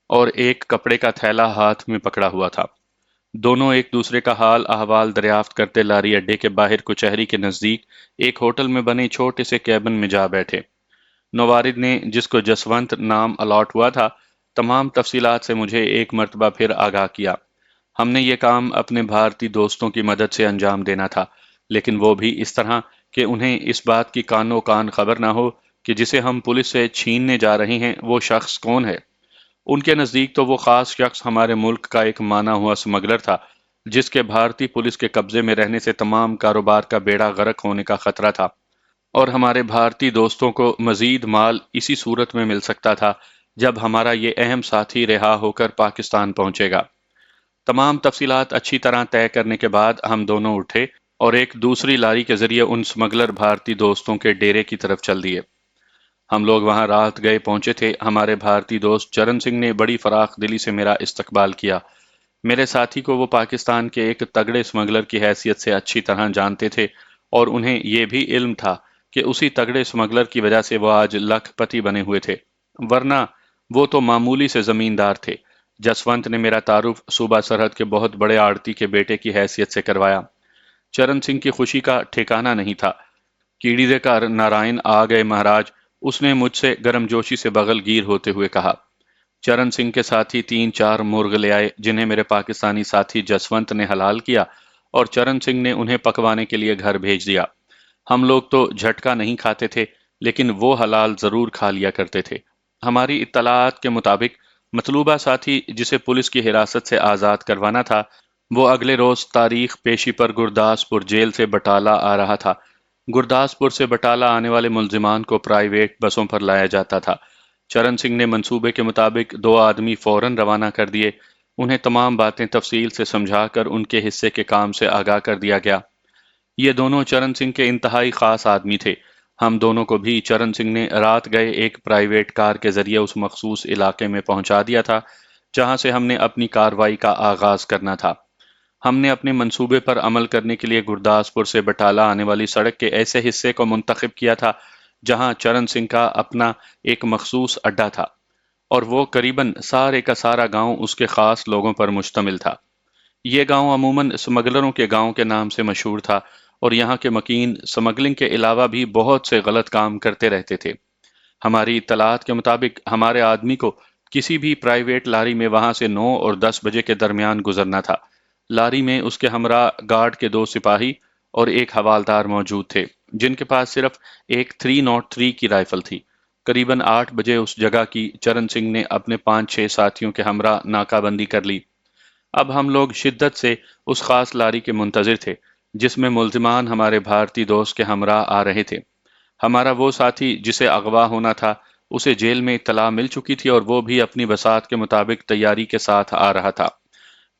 اور ایک کپڑے کا تھیلا ہاتھ میں پکڑا ہوا تھا۔ دونوں ایک دوسرے کا حال احوال دریافت کرتے لاری اڈے کے باہر کچہری کے نزدیک ایک ہوٹل میں بنے چھوٹے سے کیبن میں جا بیٹھے۔ نوارد نے، جس کو جسونت نام الاٹ ہوا تھا، تمام تفصیلات سے مجھے ایک مرتبہ پھر آگاہ کیا۔ ہم نے یہ کام اپنے بھارتی دوستوں کی مدد سے انجام دینا تھا، لیکن وہ بھی اس طرح کہ انہیں اس بات کی کانو کان خبر نہ ہو کہ جسے ہم پولیس سے چھیننے جا رہے ہیں وہ شخص کون ہے۔ ان کے نزدیک تو وہ خاص شخص ہمارے ملک کا ایک مانا ہوا سمگلر تھا، جس کے بھارتی پولیس کے قبضے میں رہنے سے تمام کاروبار کا بیڑا غرق ہونے کا خطرہ تھا، اور ہمارے بھارتی دوستوں کو مزید مال اسی صورت میں مل سکتا تھا جب ہمارا یہ اہم ساتھی رہا ہو کر پاکستان پہنچے گا۔ تمام تفصیلات اچھی طرح طے کرنے کے بعد ہم دونوں اٹھے اور ایک دوسری لاری کے ذریعے ان سمگلر بھارتی دوستوں کے ڈیرے کی طرف چل دیے۔ ہم لوگ وہاں رات گئے پہنچے تھے۔ ہمارے بھارتی دوست چرن سنگھ نے بڑی فراخ دلی سے میرا استقبال کیا۔ میرے ساتھی کو وہ پاکستان کے ایک تگڑے سمگلر کی حیثیت سے اچھی طرح جانتے تھے، اور انہیں یہ بھی علم تھا کہ اسی تگڑے سمگلر کی وجہ سے وہ آج لکھ پتی بنے ہوئے تھے، ورنہ وہ تو معمولی سے زمیندار تھے۔ جسونت نے میرا تعارف صوبہ سرحد کے بہت بڑے آڑتی کے بیٹے کی حیثیت سے کروایا۔ چرن سنگھ کی خوشی کا ٹھکانہ نہیں تھا۔ کیڑی دے کر نارائن آ گئے مہاراج، اس نے مجھ سے گرم جوشی سے بغل گیر ہوتے ہوئے کہا۔ چرن سنگھ کے ساتھی 3-4 مرغ لے آئے جنہیں میرے پاکستانی ساتھی جسونت نے حلال کیا، اور چرن سنگھ نے انہیں پکوانے کے لیے گھر بھیج دیا۔ ہم لوگ تو جھٹکا نہیں کھاتے تھے، لیکن وہ حلال ضرور کھا لیا کرتے تھے۔ ہماری اطلاعات کے مطابق مطلوبہ ساتھی جسے پولیس کی حراست سے آزاد کروانا تھا، وہ اگلے روز تاریخ پیشی پر گرداسپور جیل سے بٹالہ آ رہا تھا۔ گرداسپور سے بٹالہ آنے والے ملزمان کو پرائیویٹ بسوں پر لایا جاتا تھا۔ چرن سنگھ نے منصوبے کے مطابق 2 آدمی فوراً روانہ کر دیے۔ انہیں تمام باتیں تفصیل سے سمجھا کر ان کے حصے کے کام سے آگاہ کر دیا گیا۔ یہ دونوں چرن سنگھ کے انتہائی خاص آدمی تھے۔ ہم دونوں کو بھی چرن سنگھ نے رات گئے ایک پرائیویٹ کار کے ذریعے اس مخصوص علاقے میں پہنچا دیا تھا جہاں سے ہم نے اپنی کارروائی کا آغاز کرنا تھا۔ ہم نے اپنے منصوبے پر عمل کرنے کے لیے گرداسپور سے بٹالہ آنے والی سڑک کے ایسے حصے کو منتخب کیا تھا جہاں چرن سنگھ کا اپنا ایک مخصوص اڈا تھا، اور وہ قریباً سارے کا سارا گاؤں اس کے خاص لوگوں پر مشتمل تھا۔ یہ گاؤں عموماً سمگلروں کے گاؤں کے نام سے مشہور تھا، اور یہاں کے مکین سمگلنگ کے علاوہ بھی بہت سے غلط کام کرتے رہتے تھے۔ ہماری اطلاعات کے مطابق ہمارے آدمی کو کسی بھی پرائیویٹ لاری میں وہاں سے 9 اور 10 بجے کے درمیان گزرنا تھا۔ لاری میں اس کے ہمراہ گارڈ کے 2 سپاہی اور ایک حوالدار موجود تھے، جن کے پاس صرف ایک 303 کی رائفل تھی۔ قریباً 8 بجے اس جگہ کی چرن سنگھ نے اپنے 5-6 ساتھیوں کے ہمراہ ناکہ بندی کر لی۔ اب ہم لوگ شدت سے اس خاص لاری کے منتظر تھے جس میں ملزمان ہمارے بھارتی دوست کے ہمراہ آ رہے تھے۔ ہمارا وہ ساتھی جسے اغوا ہونا تھا، اسے جیل میں اطلاع مل چکی تھی، اور وہ بھی اپنی بساط کے مطابق تیاری کے ساتھ آ رہا تھا۔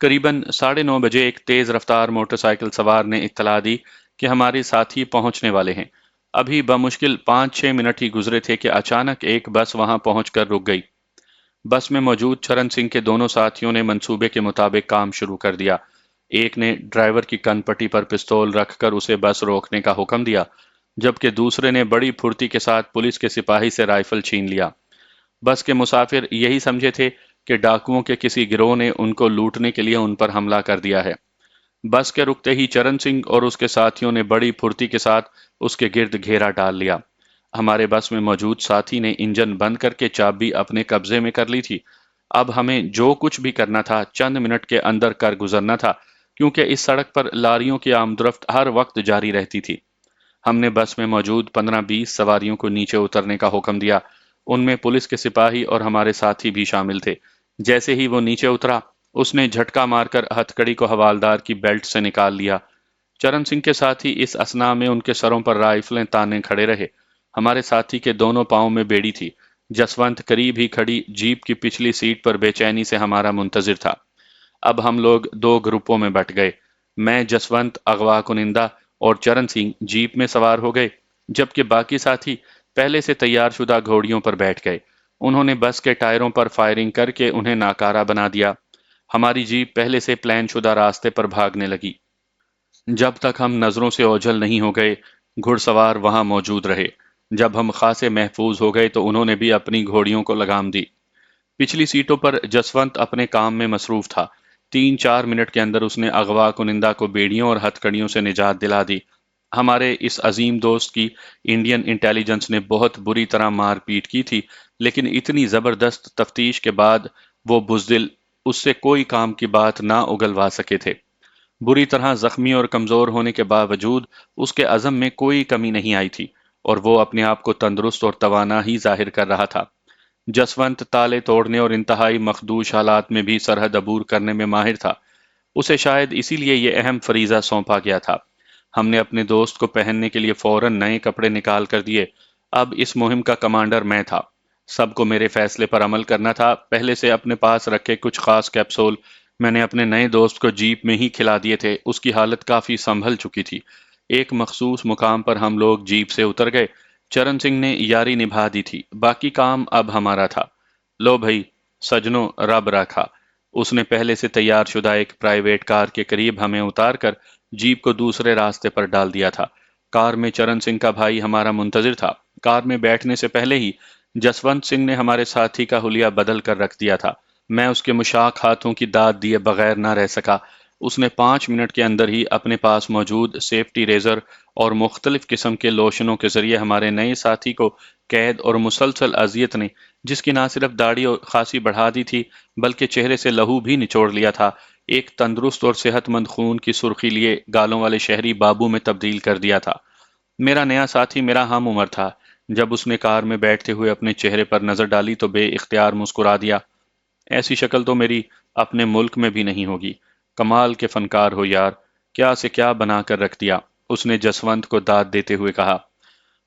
قریباً 9:30 بجے ایک تیز رفتار موٹر سائیکل سوار نے اطلاع دی کہ ہمارے ساتھی پہنچنے والے ہیں۔ ابھی بمشکل 5-6 منٹ ہی گزرے تھے کہ اچانک ایک بس وہاں پہنچ کر رک گئی۔ بس میں موجود چرن سنگھ کے دونوں ساتھیوں نے منصوبے کے مطابق کام شروع کر دیا۔ ایک نے ڈرائیور کی کن پٹی پر پستول رکھ کر اسے بس روکنے کا حکم دیا، جبکہ دوسرے نے بڑی پھرتی کے ساتھ پولیس کے سپاہی سے رائفل چھین لیا۔ بس کے مسافر یہی سمجھے تھے کہ ڈاکوؤں کے کسی گروہ نے ان کو لوٹنے کے لیے ان پر حملہ کر دیا ہے۔ بس کے رکتے ہی چرن سنگھ اور اس کے ساتھیوں نے بڑی پھرتی کے ساتھ اس کے گرد گھیرا ڈال لیا۔ ہمارے بس میں موجود ساتھی نے انجن بند کر کے چابی اپنے قبضے میں کر لی تھی۔ اب ہمیں جو کچھ بھی کرنا تھا چند منٹ کے اندر کر گزرنا تھا، کیونکہ اس سڑک پر لاریوں کی آمد ہر وقت جاری رہتی تھی۔ ہم نے بس میں موجود 15-20 سواریوں کو نیچے اترنے کا حکم دیا۔ ان میں پولیس کے سپاہی اور ہمارے ساتھی بھی شامل تھے۔ جیسے ہی وہ نیچے اترا، اس نے جھٹکا مار کر ہتھکڑی کو حوالدار کی بیلٹ سے نکال لیا۔ چرن سنگھ کے ساتھی اس اثناء میں ان کے سروں پر رائفلیں تانے کھڑے رہے۔ ہمارے ساتھی کے دونوں پاؤں میں بیڑی تھی۔ جسونت قریب ہی کھڑی جیپ کی پچھلی سیٹ پر بے چینی سے ہمارا منتظر تھا۔ اب ہم لوگ 2 گروپوں میں بٹ گئے۔ میں، جسونت، اغوا کنندہ اور چرن سنگھ جیپ میں سوار ہو گئے، جبکہ باقی ساتھی پہلے سے تیار شدہ گھوڑیوں پر بیٹھ گئے۔ انہوں نے بس کے ٹائروں پر فائرنگ کر کے انہیں ناکارہ بنا دیا۔ ہماری جیپ پہلے سے پلان شدہ راستے پر بھاگنے لگی۔ جب تک ہم نظروں سے اوجھل نہیں ہو گئے، گھڑ سوار وہاں موجود رہے۔ جب ہم خاصے محفوظ ہو گئے تو انہوں نے بھی اپنی گھوڑیوں کو لگام دی۔ پچھلی سیٹوں پر جسونت اپنے کام میں مصروف تھا۔ 3-4 منٹ کے اندر اس نے اغوا کنندہ کو بیڑیوں اور ہتھکڑیوں سے نجات دلا دی۔ ہمارے اس عظیم دوست کی انڈین انٹیلیجنس نے بہت بری طرح مار پیٹ کی تھی، لیکن اتنی زبردست تفتیش کے بعد وہ بزدل اس سے کوئی کام کی بات نہ اگلوا سکے تھے۔ بری طرح زخمی اور کمزور ہونے کے باوجود اس کے عزم میں کوئی کمی نہیں آئی تھی اور وہ اپنے آپ کو تندرست اور توانا ہی ظاہر کر رہا تھا۔ جسونت تالے توڑنے اور انتہائی مخدوش حالات میں بھی سرحد عبور کرنے میں ماہر تھا۔ اسے شاید اسی لیے یہ اہم فریضہ سونپا گیا تھا۔ ہم نے اپنے دوست کو پہننے کے لیے فوراً نئے کپڑے نکال کر دیے۔ اب اس مہم کا کمانڈر میں تھا۔ سب کو میرے فیصلے پر عمل کرنا تھا۔ پہلے سے اپنے پاس رکھے کچھ خاص کیپسول میں نے اپنے نئے دوست کو جیپ میں ہی کھلا دیے تھے۔ اس کی حالت کافی سنبھل چکی تھی۔ ایک مخصوص مقام پر ہم لوگ جیپ سے اتر گئے۔ چرن سنگھ نے یاری نبھا دی تھی، باقی کام اب ہمارا تھا۔ لو بھائی، سجنوں، رب رکھا۔ اس نے پہلے سے تیار شدہ ایک پرائیویٹ کار کے قریب ہمیں اتار کر جیپ کو دوسرے راستے پر ڈال دیا تھا۔ کار میں چرن سنگھ کا بھائی ہمارا منتظر تھا۔ کار میں بیٹھنے سے پہلے ہی جسونت سنگھ نے ہمارے ساتھی کا حلیہ بدل کر رکھ دیا تھا۔ میں اس کے مشاق ہاتھوں کی داد دیے بغیر نہ رہ سکا۔ اس نے 5 منٹ کے اندر ہی اپنے پاس موجود سیفٹی ریزر اور مختلف قسم کے لوشنوں کے ذریعے ہمارے نئے ساتھی کو قید اور مسلسل اذیت نے، جس کی نہ صرف داڑھی اور خاصی بڑھا دی تھی بلکہ چہرے سے لہو بھی نچوڑ لیا تھا، ایک تندرست اور صحت مند خون کی سرخی لیے گالوں والے شہری بابو میں تبدیل کر دیا تھا۔ میرا نیا ساتھی میرا ہم عمر تھا۔ جب اس نے کار میں بیٹھتے ہوئے اپنے چہرے پر نظر ڈالی تو بے اختیار مسکرا دیا۔ ایسی شکل تو میری اپنے ملک میں بھی نہیں ہوگی۔ کمال کے فنکار ہو یار، کیا سے کیا بنا کر رکھ دیا، اس نے جسونت کو داد دیتے ہوئے کہا۔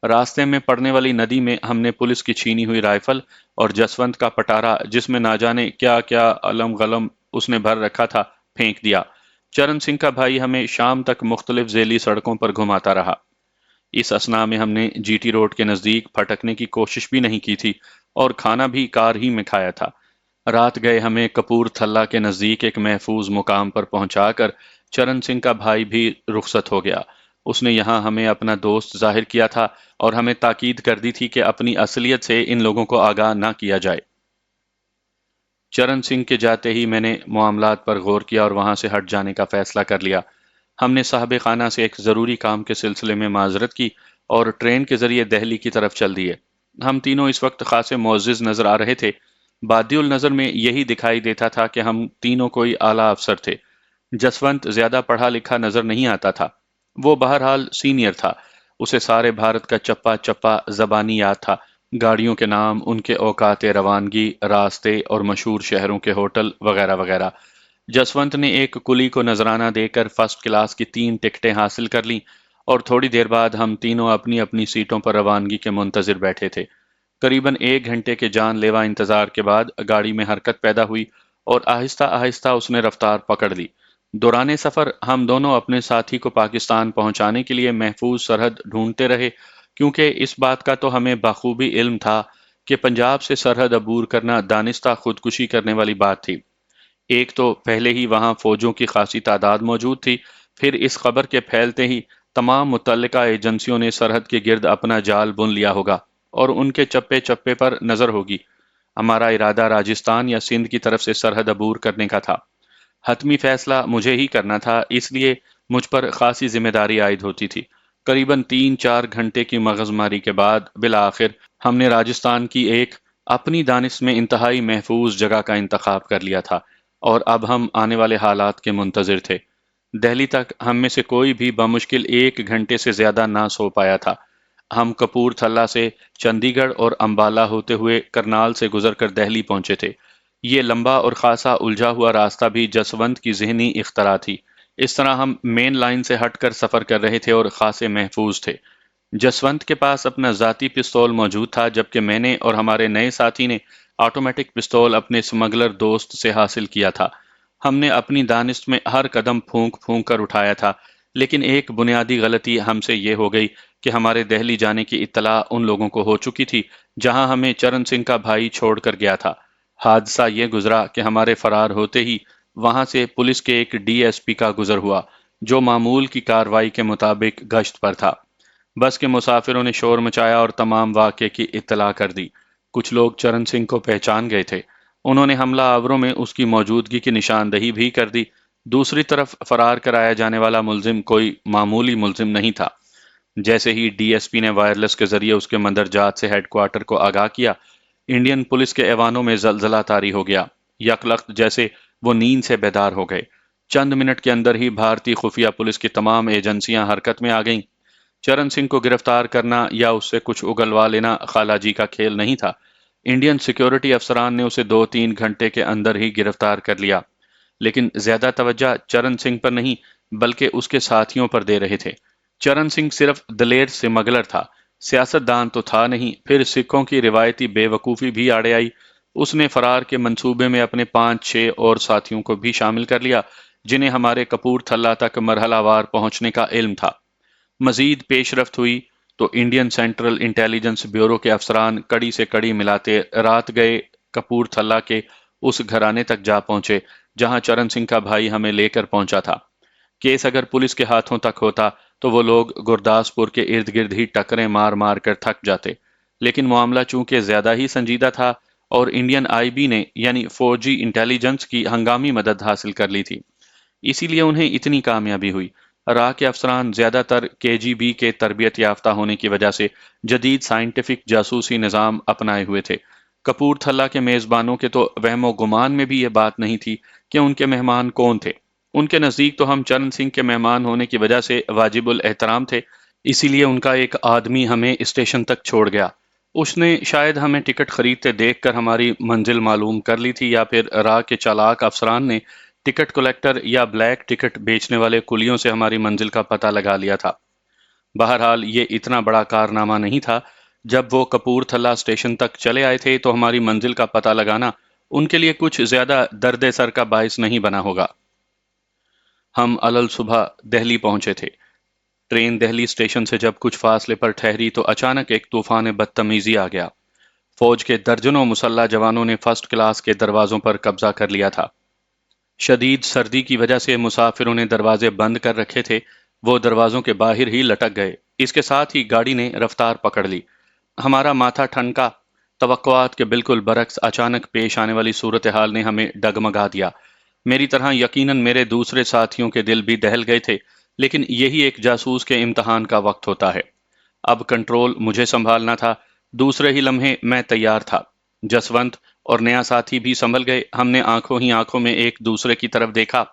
راستے میں پڑنے والی ندی میں ہم نے پولیس کی چھینی ہوئی رائفل اور جسونت کا پٹارا، جس میں نہ جانے کیا کیا علم غلم اس نے بھر رکھا تھا، پھینک دیا۔ چرن سنگھ کا بھائی ہمیں شام تک مختلف ذیلی سڑکوں پر گھماتا رہا۔ اس اسنا میں ہم نے جی ٹی روڈ کے نزدیک پھٹکنے کی کوشش بھی نہیں کی تھی اور کھانا بھی کار ہی میں کھایا تھا۔ رات گئے ہمیں کپور تھلہ کے نزدیک ایک محفوظ مقام پر پہنچا کر چرن سنگھ کا بھائی بھی رخصت ہو گیا۔ اس نے یہاں ہمیں اپنا دوست ظاہر کیا تھا اور ہمیں تاکید کر دی تھی کہ اپنی اصلیت سے ان لوگوں کو آگاہ نہ کیا جائے۔ چرن سنگھ کے جاتے ہی میں نے معاملات پر غور کیا اور وہاں سے ہٹ جانے کا فیصلہ کر لیا۔ ہم نے صاحب خانہ سے ایک ضروری کام کے سلسلے میں معذرت کی اور ٹرین کے ذریعے دہلی کی طرف چل دیے۔ ہم تینوں اس وقت خاصے معزز نظر آ رہے تھے۔ بادی النظر میں یہی دکھائی دیتا تھا کہ ہم تینوں کوئی اعلیٰ افسر تھے۔ جسونت زیادہ پڑھا لکھا نظر نہیں آتا تھا۔ وہ بہرحال سینئر تھا۔ اسے سارے بھارت کا چپا چپا زبانی یاد تھا، گاڑیوں کے نام، ان کے اوقات روانگی، راستے اور مشہور شہروں کے ہوٹل وغیرہ وغیرہ۔ جسونت نے ایک کلی کو نذرانہ دے کر فرسٹ کلاس کی 3 ٹکٹیں حاصل کر لیں اور تھوڑی دیر بعد ہم تینوں اپنی اپنی سیٹوں پر روانگی کے منتظر بیٹھے تھے۔ قریباً 1 گھنٹے کے جان لیوا انتظار کے بعد گاڑی میں حرکت پیدا ہوئی اور آہستہ آہستہ اس نے رفتار پکڑ لی۔ دوران سفر ہم دونوں اپنے ساتھی کو پاکستان پہنچانے کے لیے محفوظ سرحد ڈھونڈتے رہے، کیونکہ اس بات کا تو ہمیں بخوبی علم تھا کہ پنجاب سے سرحد عبور کرنا دانستہ خودکشی کرنے والی بات تھی۔ ایک تو پہلے ہی وہاں فوجوں کی خاصی تعداد موجود تھی، پھر اس خبر کے پھیلتے ہی تمام متعلقہ ایجنسیوں نے سرحد کے گرد اپنا جال بن لیا ہوگا اور ان کے چپے چپے پر نظر ہوگی۔ ہمارا ارادہ راجستھان یا سندھ کی طرف سے سرحد عبور کرنے کا تھا۔ حتمی فیصلہ مجھے ہی کرنا تھا، اس لیے مجھ پر خاصی ذمہ داری عائد ہوتی تھی۔ قریباً 3-4 گھنٹے کی مغز ماری کے بعد بالآخر ہم نے راجستھان کی ایک اپنی دانش میں انتہائی محفوظ جگہ کا انتخاب کر لیا تھا اور اب ہم آنے والے حالات کے منتظر تھے۔ دہلی تک ہم میں سے کوئی بھی بمشکل 1 گھنٹے سے زیادہ نہ سو پایا تھا۔ ہم کپور تھلہ سے چندی گڑھ اور امبالہ ہوتے ہوئے کرنال سے گزر کر دہلی پہنچے تھے۔ یہ لمبا اور خاصا الجھا ہوا راستہ بھی جسونت کی ذہنی اختراع تھی۔ اس طرح ہم مین لائن سے ہٹ کر سفر کر رہے تھے اور خاصے محفوظ تھے۔ جسونت کے پاس اپنا ذاتی پستول موجود تھا، جبکہ میں نے اور ہمارے نئے ساتھی نے آٹومیٹک پستول اپنے اسمگلر دوست سے حاصل کیا تھا۔ ہم نے اپنی دانست میں ہر قدم پھونک پھونک کر اٹھایا تھا، لیکن ایک بنیادی غلطی ہم سے یہ ہو گئی کہ ہمارے دہلی جانے کی اطلاع ان لوگوں کو ہو چکی تھی جہاں ہمیں چرن سنگھ کا بھائی چھوڑ کر گیا تھا۔ حادثہ یہ گزرا کہ ہمارے فرار ہوتے ہی وہاں سے پولیس کے ایک ڈی ایس پی کا گزر ہوا، جو معمول کی کارروائی کے مطابق گشت پر تھا۔ بس کے مسافروں نے شور مچایا اور تمام واقعے کی اطلاع کر دی۔ کچھ لوگ چرن سنگھ کو پہچان گئے تھے۔ انہوں نے حملہ آوروں میں اس کی موجودگی کی نشاندہی بھی کر دی۔ دوسری طرف فرار کرایا جانے والا ملزم کوئی معمولی ملزم نہیں تھا۔ جیسے ہی ڈی ایس پی نے وائرلیس کے ذریعے اس کے مندرجات سے ہیڈ کوارٹر کو آگاہ کیا، انڈین پولیس کے ایوانوں میں زلزلہ طاری ہو گیا۔ یک لخت جیسے وہ نیند سے بیدار ہو گئے۔ چند منٹ کے اندر ہی بھارتی خفیہ پولیس کی تمام ایجنسیاں حرکت میں آ گئیں۔ چرن سنگھ کو گرفتار کرنا یا اس سے کچھ اگلوا لینا خالہ جی کا کھیل نہیں تھا۔ انڈین سیکیورٹی افسران نے اسے 2-3 گھنٹے کے اندر ہی گرفتار کر لیا، لیکن زیادہ توجہ چرن سنگھ پر نہیں بلکہ اس کے ساتھیوں پر دے رہے تھے۔ چرن سنگھ صرف دلیر سمگلر تھا، سیاست دان تو تھا نہیں۔ پھر سکھوں کی روایتی بے وقوفی بھی آڑے آئی۔ اس نے فرار کے منصوبے میں اپنے 5-6 اور ساتھیوں کو بھی شامل کر لیا، جنہیں ہمارے کپور تھلہ تک مرحلہ وار پہنچنے کا علم تھا۔ مزید پیش رفت ہوئی تو انڈین سینٹرل انٹیلیجنس بیورو کے افسران کڑی سے کڑی ملاتے رات گئے کپور تھلہ کے اس گھرانے تک جا پہنچے جہاں چرن سنگھ کا بھائی ہمیں لے کر پہنچا تھا۔ کیس اگر پولیس کے ہاتھوں تک ہوتا تو وہ لوگ گرداسپور کے ارد گرد ہی ٹکریں مار مار کر تھک جاتے، لیکن معاملہ چونکہ زیادہ ہی سنجیدہ تھا اور انڈین آئی بی نے یعنی فوجی انٹیلیجنس کی ہنگامی مدد حاصل کر لی تھی، اسی لیے انہیں اتنی کامیابی ہوئی۔ راہ کے افسران زیادہ تر کے جی بی کے تربیت یافتہ ہونے کی وجہ سے جدید سائنٹیفک جاسوسی نظام اپنائے ہوئے تھے۔ کپور تھلہ کے میزبانوں کے تو وہم و گمان میں بھی یہ بات نہیں تھی کہ ان کے مہمان کون تھے۔ ان کے نزدیک تو ہم چرن سنگھ کے مہمان ہونے کی وجہ سے واجب الاحترام تھے، اسی لیے ان کا ایک آدمی ہمیں اسٹیشن تک چھوڑ گیا۔ اس نے شاید ہمیں ٹکٹ خریدتے دیکھ کر ہماری منزل معلوم کر لی تھی، یا پھر راہ کے چالاک افسران نے ٹکٹ کلیکٹر یا بلیک ٹکٹ بیچنے والے کلیوں سے ہماری منزل کا پتہ لگا لیا تھا۔ بہرحال یہ اتنا بڑا کارنامہ نہیں تھا۔ جب وہ کپور تھلہ اسٹیشن تک چلے آئے تھے تو ہماری منزل کا پتہ لگانا ان کے لیے کچھ زیادہ درد سر کا باعث نہیں بنا ہوگا۔ ہم علل صبح دہلی پہنچے تھے۔ ٹرین دہلی اسٹیشن سے جب کچھ فاصلے پر ٹھہری تو اچانک ایک طوفان بدتمیزی آ گیا۔ فوج کے درجنوں مسلح جوانوں نے فرسٹ کلاس کے دروازوں پر قبضہ کر لیا تھا۔ شدید سردی کی وجہ سے مسافروں نے دروازے بند کر رکھے تھے، وہ دروازوں کے باہر ہی لٹک گئے۔ اس کے ساتھ ہی گاڑی نے رفتار پکڑ لی۔ ہمارا ماتھا ٹھنکا۔ توقعات کے بالکل برعکس اچانک پیش آنے والی صورتحال نے ہمیں ڈگمگا دیا۔ میری طرح یقیناً میرے دوسرے ساتھیوں کے دل بھی دہل گئے تھے، لیکن یہی ایک جاسوس کے امتحان کا وقت ہوتا ہے۔ اب کنٹرول مجھے سنبھالنا تھا۔ دوسرے ہی لمحے میں تیار تھا۔ جسونت اور نیا ساتھی بھی سنبھل گئے۔ ہم نے آنکھوں ہی آنکھوں میں ایک دوسرے کی طرف دیکھا۔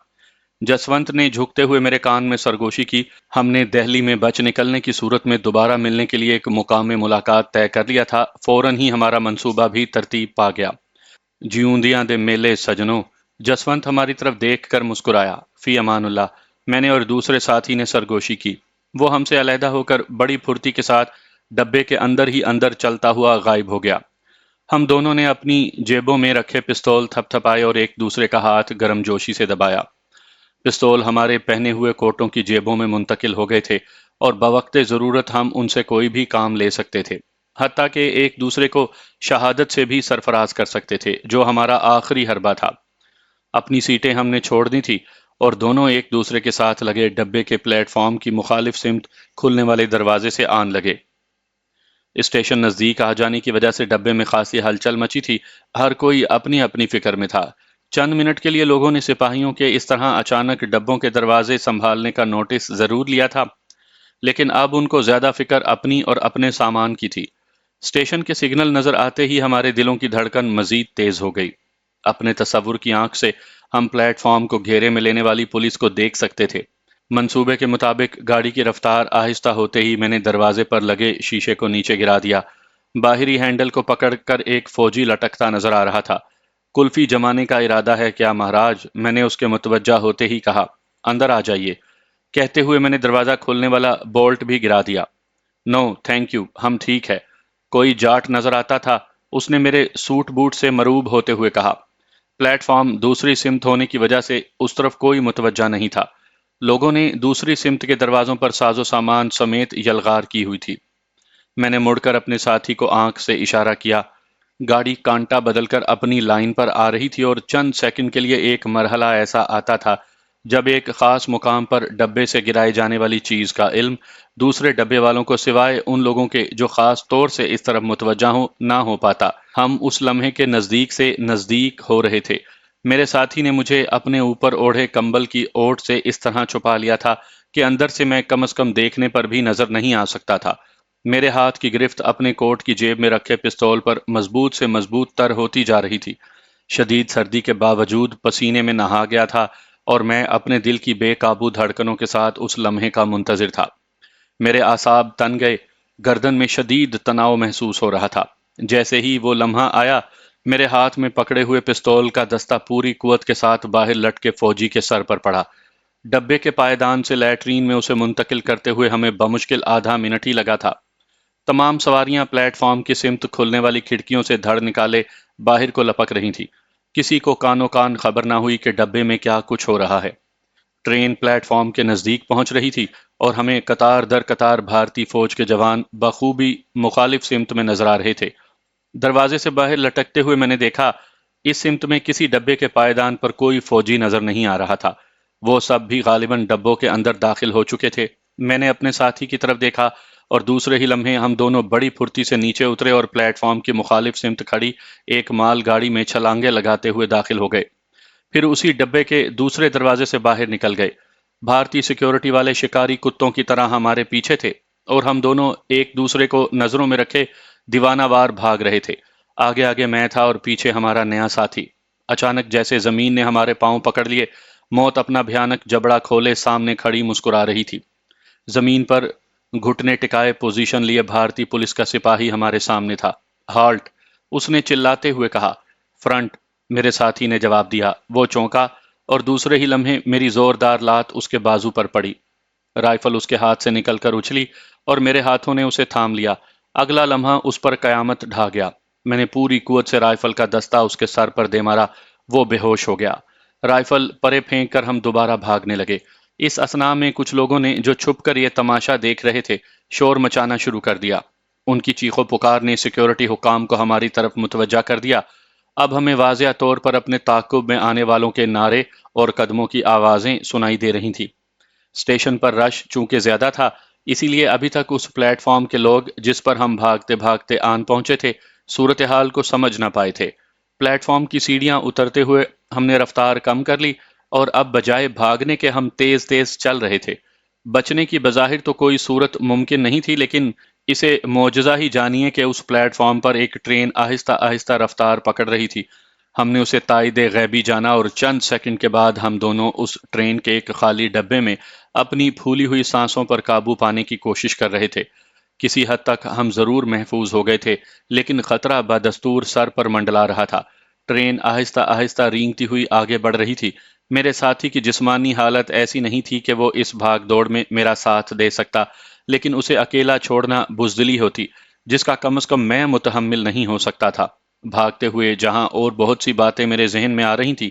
جسونت نے جھکتے ہوئے میرے کان میں سرگوشی کی۔ ہم نے دہلی میں بچ نکلنے کی صورت میں دوبارہ ملنے کے لیے ایک مقام ملاقات طے کر لیا تھا۔ فوراً ہی ہمارا منصوبہ بھی ترتیب پا گیا۔ جیوندیاں دے میلے سجنوں۔ جسونت ہماری طرف دیکھ کر مسکرایا۔ فی امان اللہ، میں نے اور دوسرے ساتھی نے سرگوشی کی۔ وہ ہم سے علیحدہ ہو کر بڑی پھرتی کے ساتھ ڈبے کے اندر ہی اندر چلتا ہوا غائب ہو گیا۔ ہم دونوں نے اپنی جیبوں میں رکھے پستول تھپ تھپائے اور ایک دوسرے کا ہاتھ گرم جوشی سے دبایا۔ پستول ہمارے پہنے ہوئے کوٹوں کی جیبوں میں منتقل ہو گئے تھے اور بوقت ضرورت ہم ان سے کوئی بھی کام لے سکتے تھے، حتیٰ کہ ایک دوسرے کو شہادت سے بھی سرفراز کر سکتے تھے، جو ہمارا آخری حربہ تھا۔ اپنی سیٹیں ہم نے چھوڑ دی تھی اور دونوں ایک دوسرے کے ساتھ لگے ڈبے کے پلیٹ فارم کی مخالف سمت کھلنے والے دروازے سے آن لگے۔ اسٹیشن نزدیک آ جانے کی وجہ سے ڈبے میں خاصی ہلچل مچی تھی۔ ہر کوئی اپنی اپنی فکر میں تھا۔ چند منٹ کے لیے لوگوں نے سپاہیوں کے اس طرح اچانک ڈبوں کے دروازے سنبھالنے کا نوٹس ضرور لیا تھا، لیکن اب ان کو زیادہ فکر اپنی اور اپنے سامان کی تھی۔ اسٹیشن کے سگنل نظر آتے ہی ہمارے دلوں کی دھڑکن مزید تیز ہو گئی۔ اپنے تصور کی آنکھ سے ہم پلیٹ فارم کو گھیرے میں لینے والی پولیس کو دیکھ سکتے تھے۔ منصوبے کے مطابق گاڑی کی رفتار آہستہ ہوتے ہی میں نے دروازے پر لگے شیشے کو نیچے گرا دیا۔ باہری ہینڈل کو پکڑ کر ایک فوجی لٹکتا نظر آ رہا تھا۔ کلفی جمانے کا ارادہ ہے کیا مہاراج؟ میں نے اس کے متوجہ ہوتے ہی کہا۔ اندر آ جائیے، کہتے ہوئے میں نے دروازہ کھولنے والا بولٹ بھی گرا دیا۔ نو تھینک یو، ہم ٹھیک ہے۔ کوئی جاٹ نظر آتا تھا؟ اس نے میرے سوٹ بوٹ سے مروب ہوتے ہوئے کہا۔ پلیٹ فارم دوسری سمت ہونے کی وجہ سے اس طرف کوئی متوجہ نہیں تھا۔ لوگوں نے دوسری سمت کے دروازوں پر ساز و سامان سمیت یلغار کی ہوئی تھی۔ میں نے مڑ کر اپنے ساتھی کو آنکھ سے اشارہ کیا۔ گاڑی کانٹا بدل کر اپنی لائن پر آ رہی تھی اور چند سیکنڈ کے لیے ایک مرحلہ ایسا آتا تھا جب ایک خاص مقام پر ڈبے سے گرائے جانے والی چیز کا علم دوسرے ڈبے والوں کو سوائے ان لوگوں کے جو خاص طور سے اس طرف متوجہ نہ ہو پاتا۔ ہم اس لمحے کے نزدیک سے نزدیک ہو رہے تھے۔ میرے ساتھی نے مجھے اپنے اوپر اوڑھے کمبل کی اوٹ سے اس طرح چھپا لیا تھا کہ اندر سے میں کم از کم دیکھنے پر بھی نظر نہیں آ سکتا تھا۔ میرے ہاتھ کی گرفت اپنے کوٹ کی جیب میں رکھے پستول پر مضبوط سے مضبوط تر ہوتی جا رہی تھی۔ شدید سردی کے باوجود پسینے میں نہا گیا تھا اور میں اپنے دل کی بے قابو دھڑکنوں کے ساتھ اس لمحے کا منتظر تھا۔ میرے اعصاب تن گئے، گردن میں شدید تناؤ محسوس ہو رہا تھا۔ جیسے ہی وہ لمحہ آیا، میرے ہاتھ میں پکڑے ہوئے پستول کا دستہ پوری قوت کے ساتھ باہر لٹکے فوجی کے سر پر پڑا۔ ڈبے کے پائیدان سے لیٹرین میں اسے منتقل کرتے ہوئے ہمیں بمشکل آدھا منٹ ہی لگا تھا۔ تمام سواریاں پلیٹ فارم کی سمت کھلنے والی کھڑکیوں سے دھڑ نکالے باہر کو لپک رہی تھی۔ کسی کو کانوں کان خبر نہ ہوئی کہ ڈبے میں کیا کچھ ہو رہا ہے۔ ٹرین پلیٹ فارم کے نزدیک پہنچ رہی تھی اور ہمیں قطار در قطار بھارتی فوج کے جوان بخوبی مخالف سمت میں نظر آ رہے تھے۔ دروازے سے باہر لٹکتے ہوئے میں نے دیکھا، اس سمت میں کسی ڈبے کے پائیدان پر کوئی فوجی نظر نہیں آ رہا تھا۔ وہ سب بھی غالباً ڈبوں کے اندر داخل ہو چکے تھے۔ میں نے اپنے ساتھی کی طرف دیکھا اور دوسرے ہی لمحے ہم دونوں بڑی پھرتی سے نیچے اترے اور پلیٹ فارم کی مخالف سمت کھڑی ایک مال گاڑی میں چھلانگے لگاتے ہوئے داخل ہو گئے۔ پھر اسی ڈبے کے دوسرے دروازے سے باہر نکل گئے۔ بھارتی سیکیورٹی والے شکاری کتوں کی طرح ہمارے پیچھے تھے اور ہم دونوں ایک دوسرے کو نظروں میں رکھے دیوانہ وار بھاگ رہے تھے۔ آگے آگے میں تھا اور پیچھے ہمارا نیا ساتھی۔ اچانک جیسے زمین نے ہمارے پاؤں پکڑ لیے، موت اپنا بھیانک جبڑا کھولے سامنے کھڑی مسکرا رہی تھی۔ زمین پر گھٹنے ٹکائے پوزیشن لیے بھارتی پولیس کا سپاہی ہمارے سامنے تھا۔ ہالٹ، اس نے چلاتے ہوئے کہا۔ فرنٹ، میرے ساتھی نے جواب دیا۔ وہ چونکا اور دوسرے ہی لمحے میری زوردار لات اس کے بازو پر پڑی۔ رائفل اس کے ہاتھ سے نکل کر اچھلی اور میرے ہاتھوں نے اسے تھام لیا۔ اگلا لمحہ اس پر قیامت ڈھا گیا۔ میں نے پوری قوت سے رائفل کا دستہ اس کے سر پر دے مارا۔ وہ بے ہوش ہو گیا۔ رائفل پرے پھینک کر ہم دوبارہ بھاگنے لگے۔ اس اثناء میں کچھ لوگوں نے جو چھپ کر یہ تماشا دیکھ رہے تھے شور مچانا شروع کر دیا۔ ان کی چیخ و پکار نے سیکیورٹی حکام کو ہماری طرف متوجہ کر دیا۔ اب ہمیں واضح طور پر اپنے تعاقب میں آنے والوں کے نعرے اور قدموں کی آوازیں سنائی دے رہی تھیں۔ اسٹیشن پر رش چونکہ زیادہ تھا، اسی لیے ابھی تک اس پلیٹ فارم کے لوگ جس پر ہم بھاگتے بھاگتے آن پہنچے تھے صورتحال کو سمجھ نہ پائے تھے۔ پلیٹ فارم کی سیڑھیاں اترتے ہوئے ہم نے رفتار کم کر لی اور اب بجائے بھاگنے کے ہم تیز تیز چل رہے تھے۔ بچنے کی بظاہر تو کوئی صورت ممکن نہیں تھی، لیکن اسے معجزہ ہی جانیے کہ اس پلیٹ فارم پر ایک ٹرین آہستہ آہستہ رفتار پکڑ رہی تھی۔ ہم نے اسے تائید غیبی جانا اور چند سیکنڈ کے بعد ہم دونوں اس ٹرین کے ایک خالی ڈبے میں اپنی پھولی ہوئی سانسوں پر قابو پانے کی کوشش کر رہے تھے۔ کسی حد تک ہم ضرور محفوظ ہو گئے تھے، لیکن خطرہ بدستور سر پر منڈلا رہا تھا۔ ٹرین آہستہ آہستہ رینگتی ہوئی آگے بڑھ رہی تھی۔ میرے ساتھی کی جسمانی حالت ایسی نہیں تھی کہ وہ اس بھاگ دوڑ میں میرا ساتھ دے سکتا، لیکن اسے اکیلا چھوڑنا بزدلی ہوتی جس کا کم از کم میں متحمل نہیں ہو سکتا تھا۔ بھاگتے ہوئے جہاں اور بہت سی باتیں میرے ذہن میں آ رہی تھیں،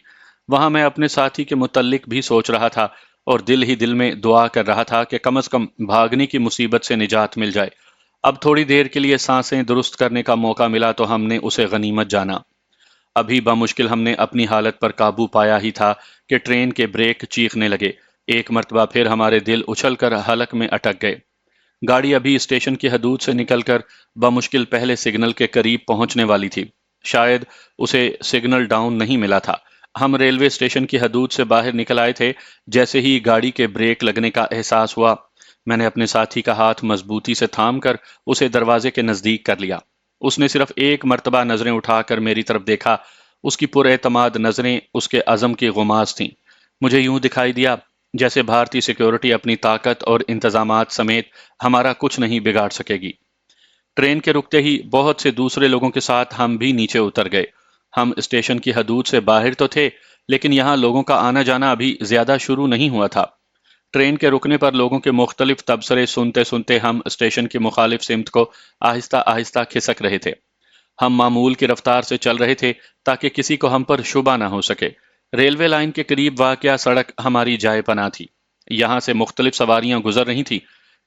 وہاں میں اپنے ساتھی کے متعلق بھی سوچ رہا تھا اور دل ہی دل میں دعا کر رہا تھا کہ کم از کم بھاگنے کی مصیبت سے نجات مل جائے۔ اب تھوڑی دیر کے لیے سانسیں درست کرنے کا موقع ملا تو ہم نے اسے غنیمت جانا۔ ابھی بمشکل ہم نے اپنی حالت پر قابو پایا ہی تھا کہ ٹرین کے بریک چیخنے لگے۔ ایک مرتبہ پھر ہمارے دل اچھل کر حلق میں اٹک گئے۔ گاڑی ابھی اسٹیشن کی حدود سے نکل کر بمشکل پہلے سگنل کے قریب پہنچنے والی تھی۔ شاید اسے سگنل ڈاؤن نہیں ملا تھا۔ ہم ریلوے اسٹیشن کی حدود سے باہر نکل آئے تھے۔ جیسے ہی گاڑی کے بریک لگنے کا احساس ہوا، میں نے اپنے ساتھی کا ہاتھ مضبوطی سے تھام کر اسے دروازے کے نزدیک کر لیا۔ اس نے صرف ایک مرتبہ نظریں اٹھا کر میری طرف دیکھا۔ اس کی پر اعتماد نظریں اس کے عزم کی غماز تھیں۔ مجھے یوں دکھائی دیا جیسے بھارتی سیکیورٹی اپنی طاقت اور انتظامات سمیت ہمارا کچھ نہیں بگاڑ سکے گی۔ ٹرین کے رکتے ہی بہت سے دوسرے لوگوں کے ساتھ ہم بھی نیچے اتر گئے۔ ہم اسٹیشن کی حدود سے باہر تو تھے، لیکن یہاں لوگوں کا آنا جانا ابھی زیادہ شروع نہیں ہوا تھا۔ ٹرین کے رکنے پر لوگوں کے مختلف تبصرے سنتے سنتے ہم اسٹیشن کی مخالف سمت کو آہستہ آہستہ کھسک رہے تھے۔ ہم معمول کی رفتار سے چل رہے تھے تاکہ کسی کو ہم پر شبہ نہ ہو سکے۔ ریلوے لائن کے قریب واقع سڑک ہماری جائے پناہ تھی۔ یہاں سے مختلف سواریاں گزر رہی تھیں۔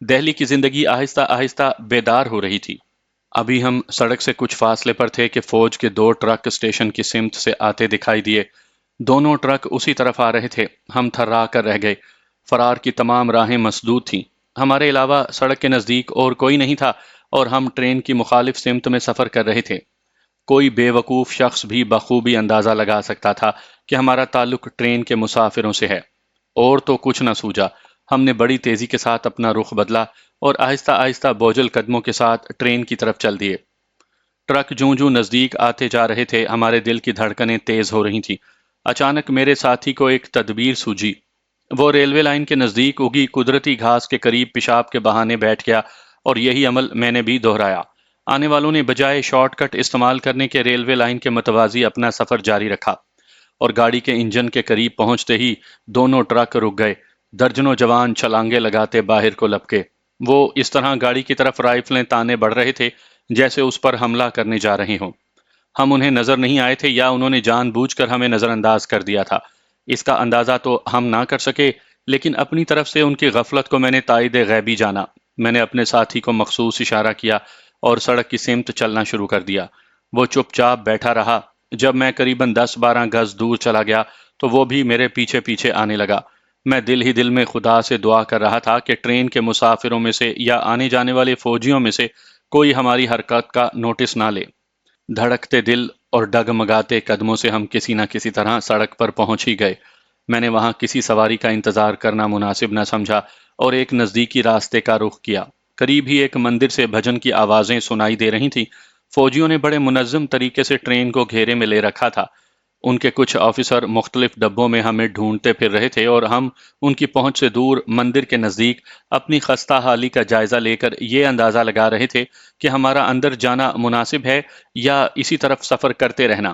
دہلی کی زندگی آہستہ آہستہ بیدار ہو رہی تھی۔ ابھی ہم سڑک سے کچھ فاصلے پر تھے کہ فوج کے 2 ٹرک اسٹیشن کی سمت سے آتے دکھائی دیے۔ دونوں ٹرک اسی طرف آ رہے تھے۔ ہم تھرا کر رہ گئے۔ فرار کی تمام راہیں مسدود تھیں۔ ہمارے علاوہ سڑک کے نزدیک اور کوئی نہیں تھا اور ہم ٹرین کی مخالف سمت میں سفر کر رہے تھے۔ کوئی بے وقوف شخص بھی بخوبی اندازہ لگا سکتا تھا کہ ہمارا تعلق ٹرین کے مسافروں سے ہے۔ اور تو کچھ نہ سوجا۔ ہم نے بڑی تیزی کے ساتھ اپنا رخ بدلا اور آہستہ آہستہ بوجھل قدموں کے ساتھ ٹرین کی طرف چل دیے۔ ٹرک جوں جوں نزدیک آتے جا رہے تھے، ہمارے دل کی دھڑکنیں تیز ہو رہی تھیں۔ اچانک میرے ساتھی کو ایک تدبیر سوجی۔ وہ ریلوے لائن کے نزدیک اگی قدرتی گھاس کے قریب پیشاب کے بہانے بیٹھ گیا اور یہی عمل میں نے بھی دہرایا۔ آنے والوں نے بجائے شارٹ کٹ استعمال کرنے کے ریلوے لائن کے متوازی اپنا سفر جاری رکھا، اور گاڑی کے انجن کے قریب پہنچتے ہی دونوں ٹرک رک گئے۔ درجنوں جوان چھلانگے لگاتے باہر کو لپکے۔ وہ اس طرح گاڑی کی طرف رائفلیں تانے بڑھ رہے تھے جیسے اس پر حملہ کرنے جا رہے ہوں۔ ہم انہیں نظر نہیں آئے تھے یا انہوں نے جان بوجھ کر ہمیں نظر انداز کر دیا تھا، اس کا اندازہ تو ہم نہ کر سکے، لیکن اپنی طرف سے ان کی غفلت کو میں نے تائید غیبی جانا۔ میں نے اپنے ساتھی کو مخصوص اشارہ کیا اور سڑک کی سمت چلنا شروع کر دیا۔ وہ چپ چاپ بیٹھا رہا۔ جب میں قریباً 10-12 گز دور چلا گیا تو وہ بھی میرے پیچھے پیچھے آنے لگا۔ میں دل ہی دل میں خدا سے دعا کر رہا تھا کہ ٹرین کے مسافروں میں سے یا آنے جانے والے فوجیوں میں سے کوئی ہماری حرکت کا نوٹس نہ لے۔ دھڑکتے دل اور ڈگمگاتے قدموں سے ہم کسی نہ کسی طرح سڑک پر پہنچ ہی گئے۔ میں نے وہاں کسی سواری کا انتظار کرنا مناسب نہ سمجھا اور ایک نزدیکی راستے کا رخ کیا۔ قریب ہی ایک مندر سے بھجن کی آوازیں سنائی دے رہی تھیں۔ فوجیوں نے بڑے منظم طریقے سے ٹرین کو گھیرے میں لے رکھا تھا۔ ان کے کچھ آفیسر مختلف ڈبوں میں ہمیں ڈھونڈتے پھر رہے تھے اور ہم ان کی پہنچ سے دور مندر کے نزدیک اپنی خستہ حالی کا جائزہ لے کر یہ اندازہ لگا رہے تھے کہ ہمارا اندر جانا مناسب ہے یا اسی طرف سفر کرتے رہنا۔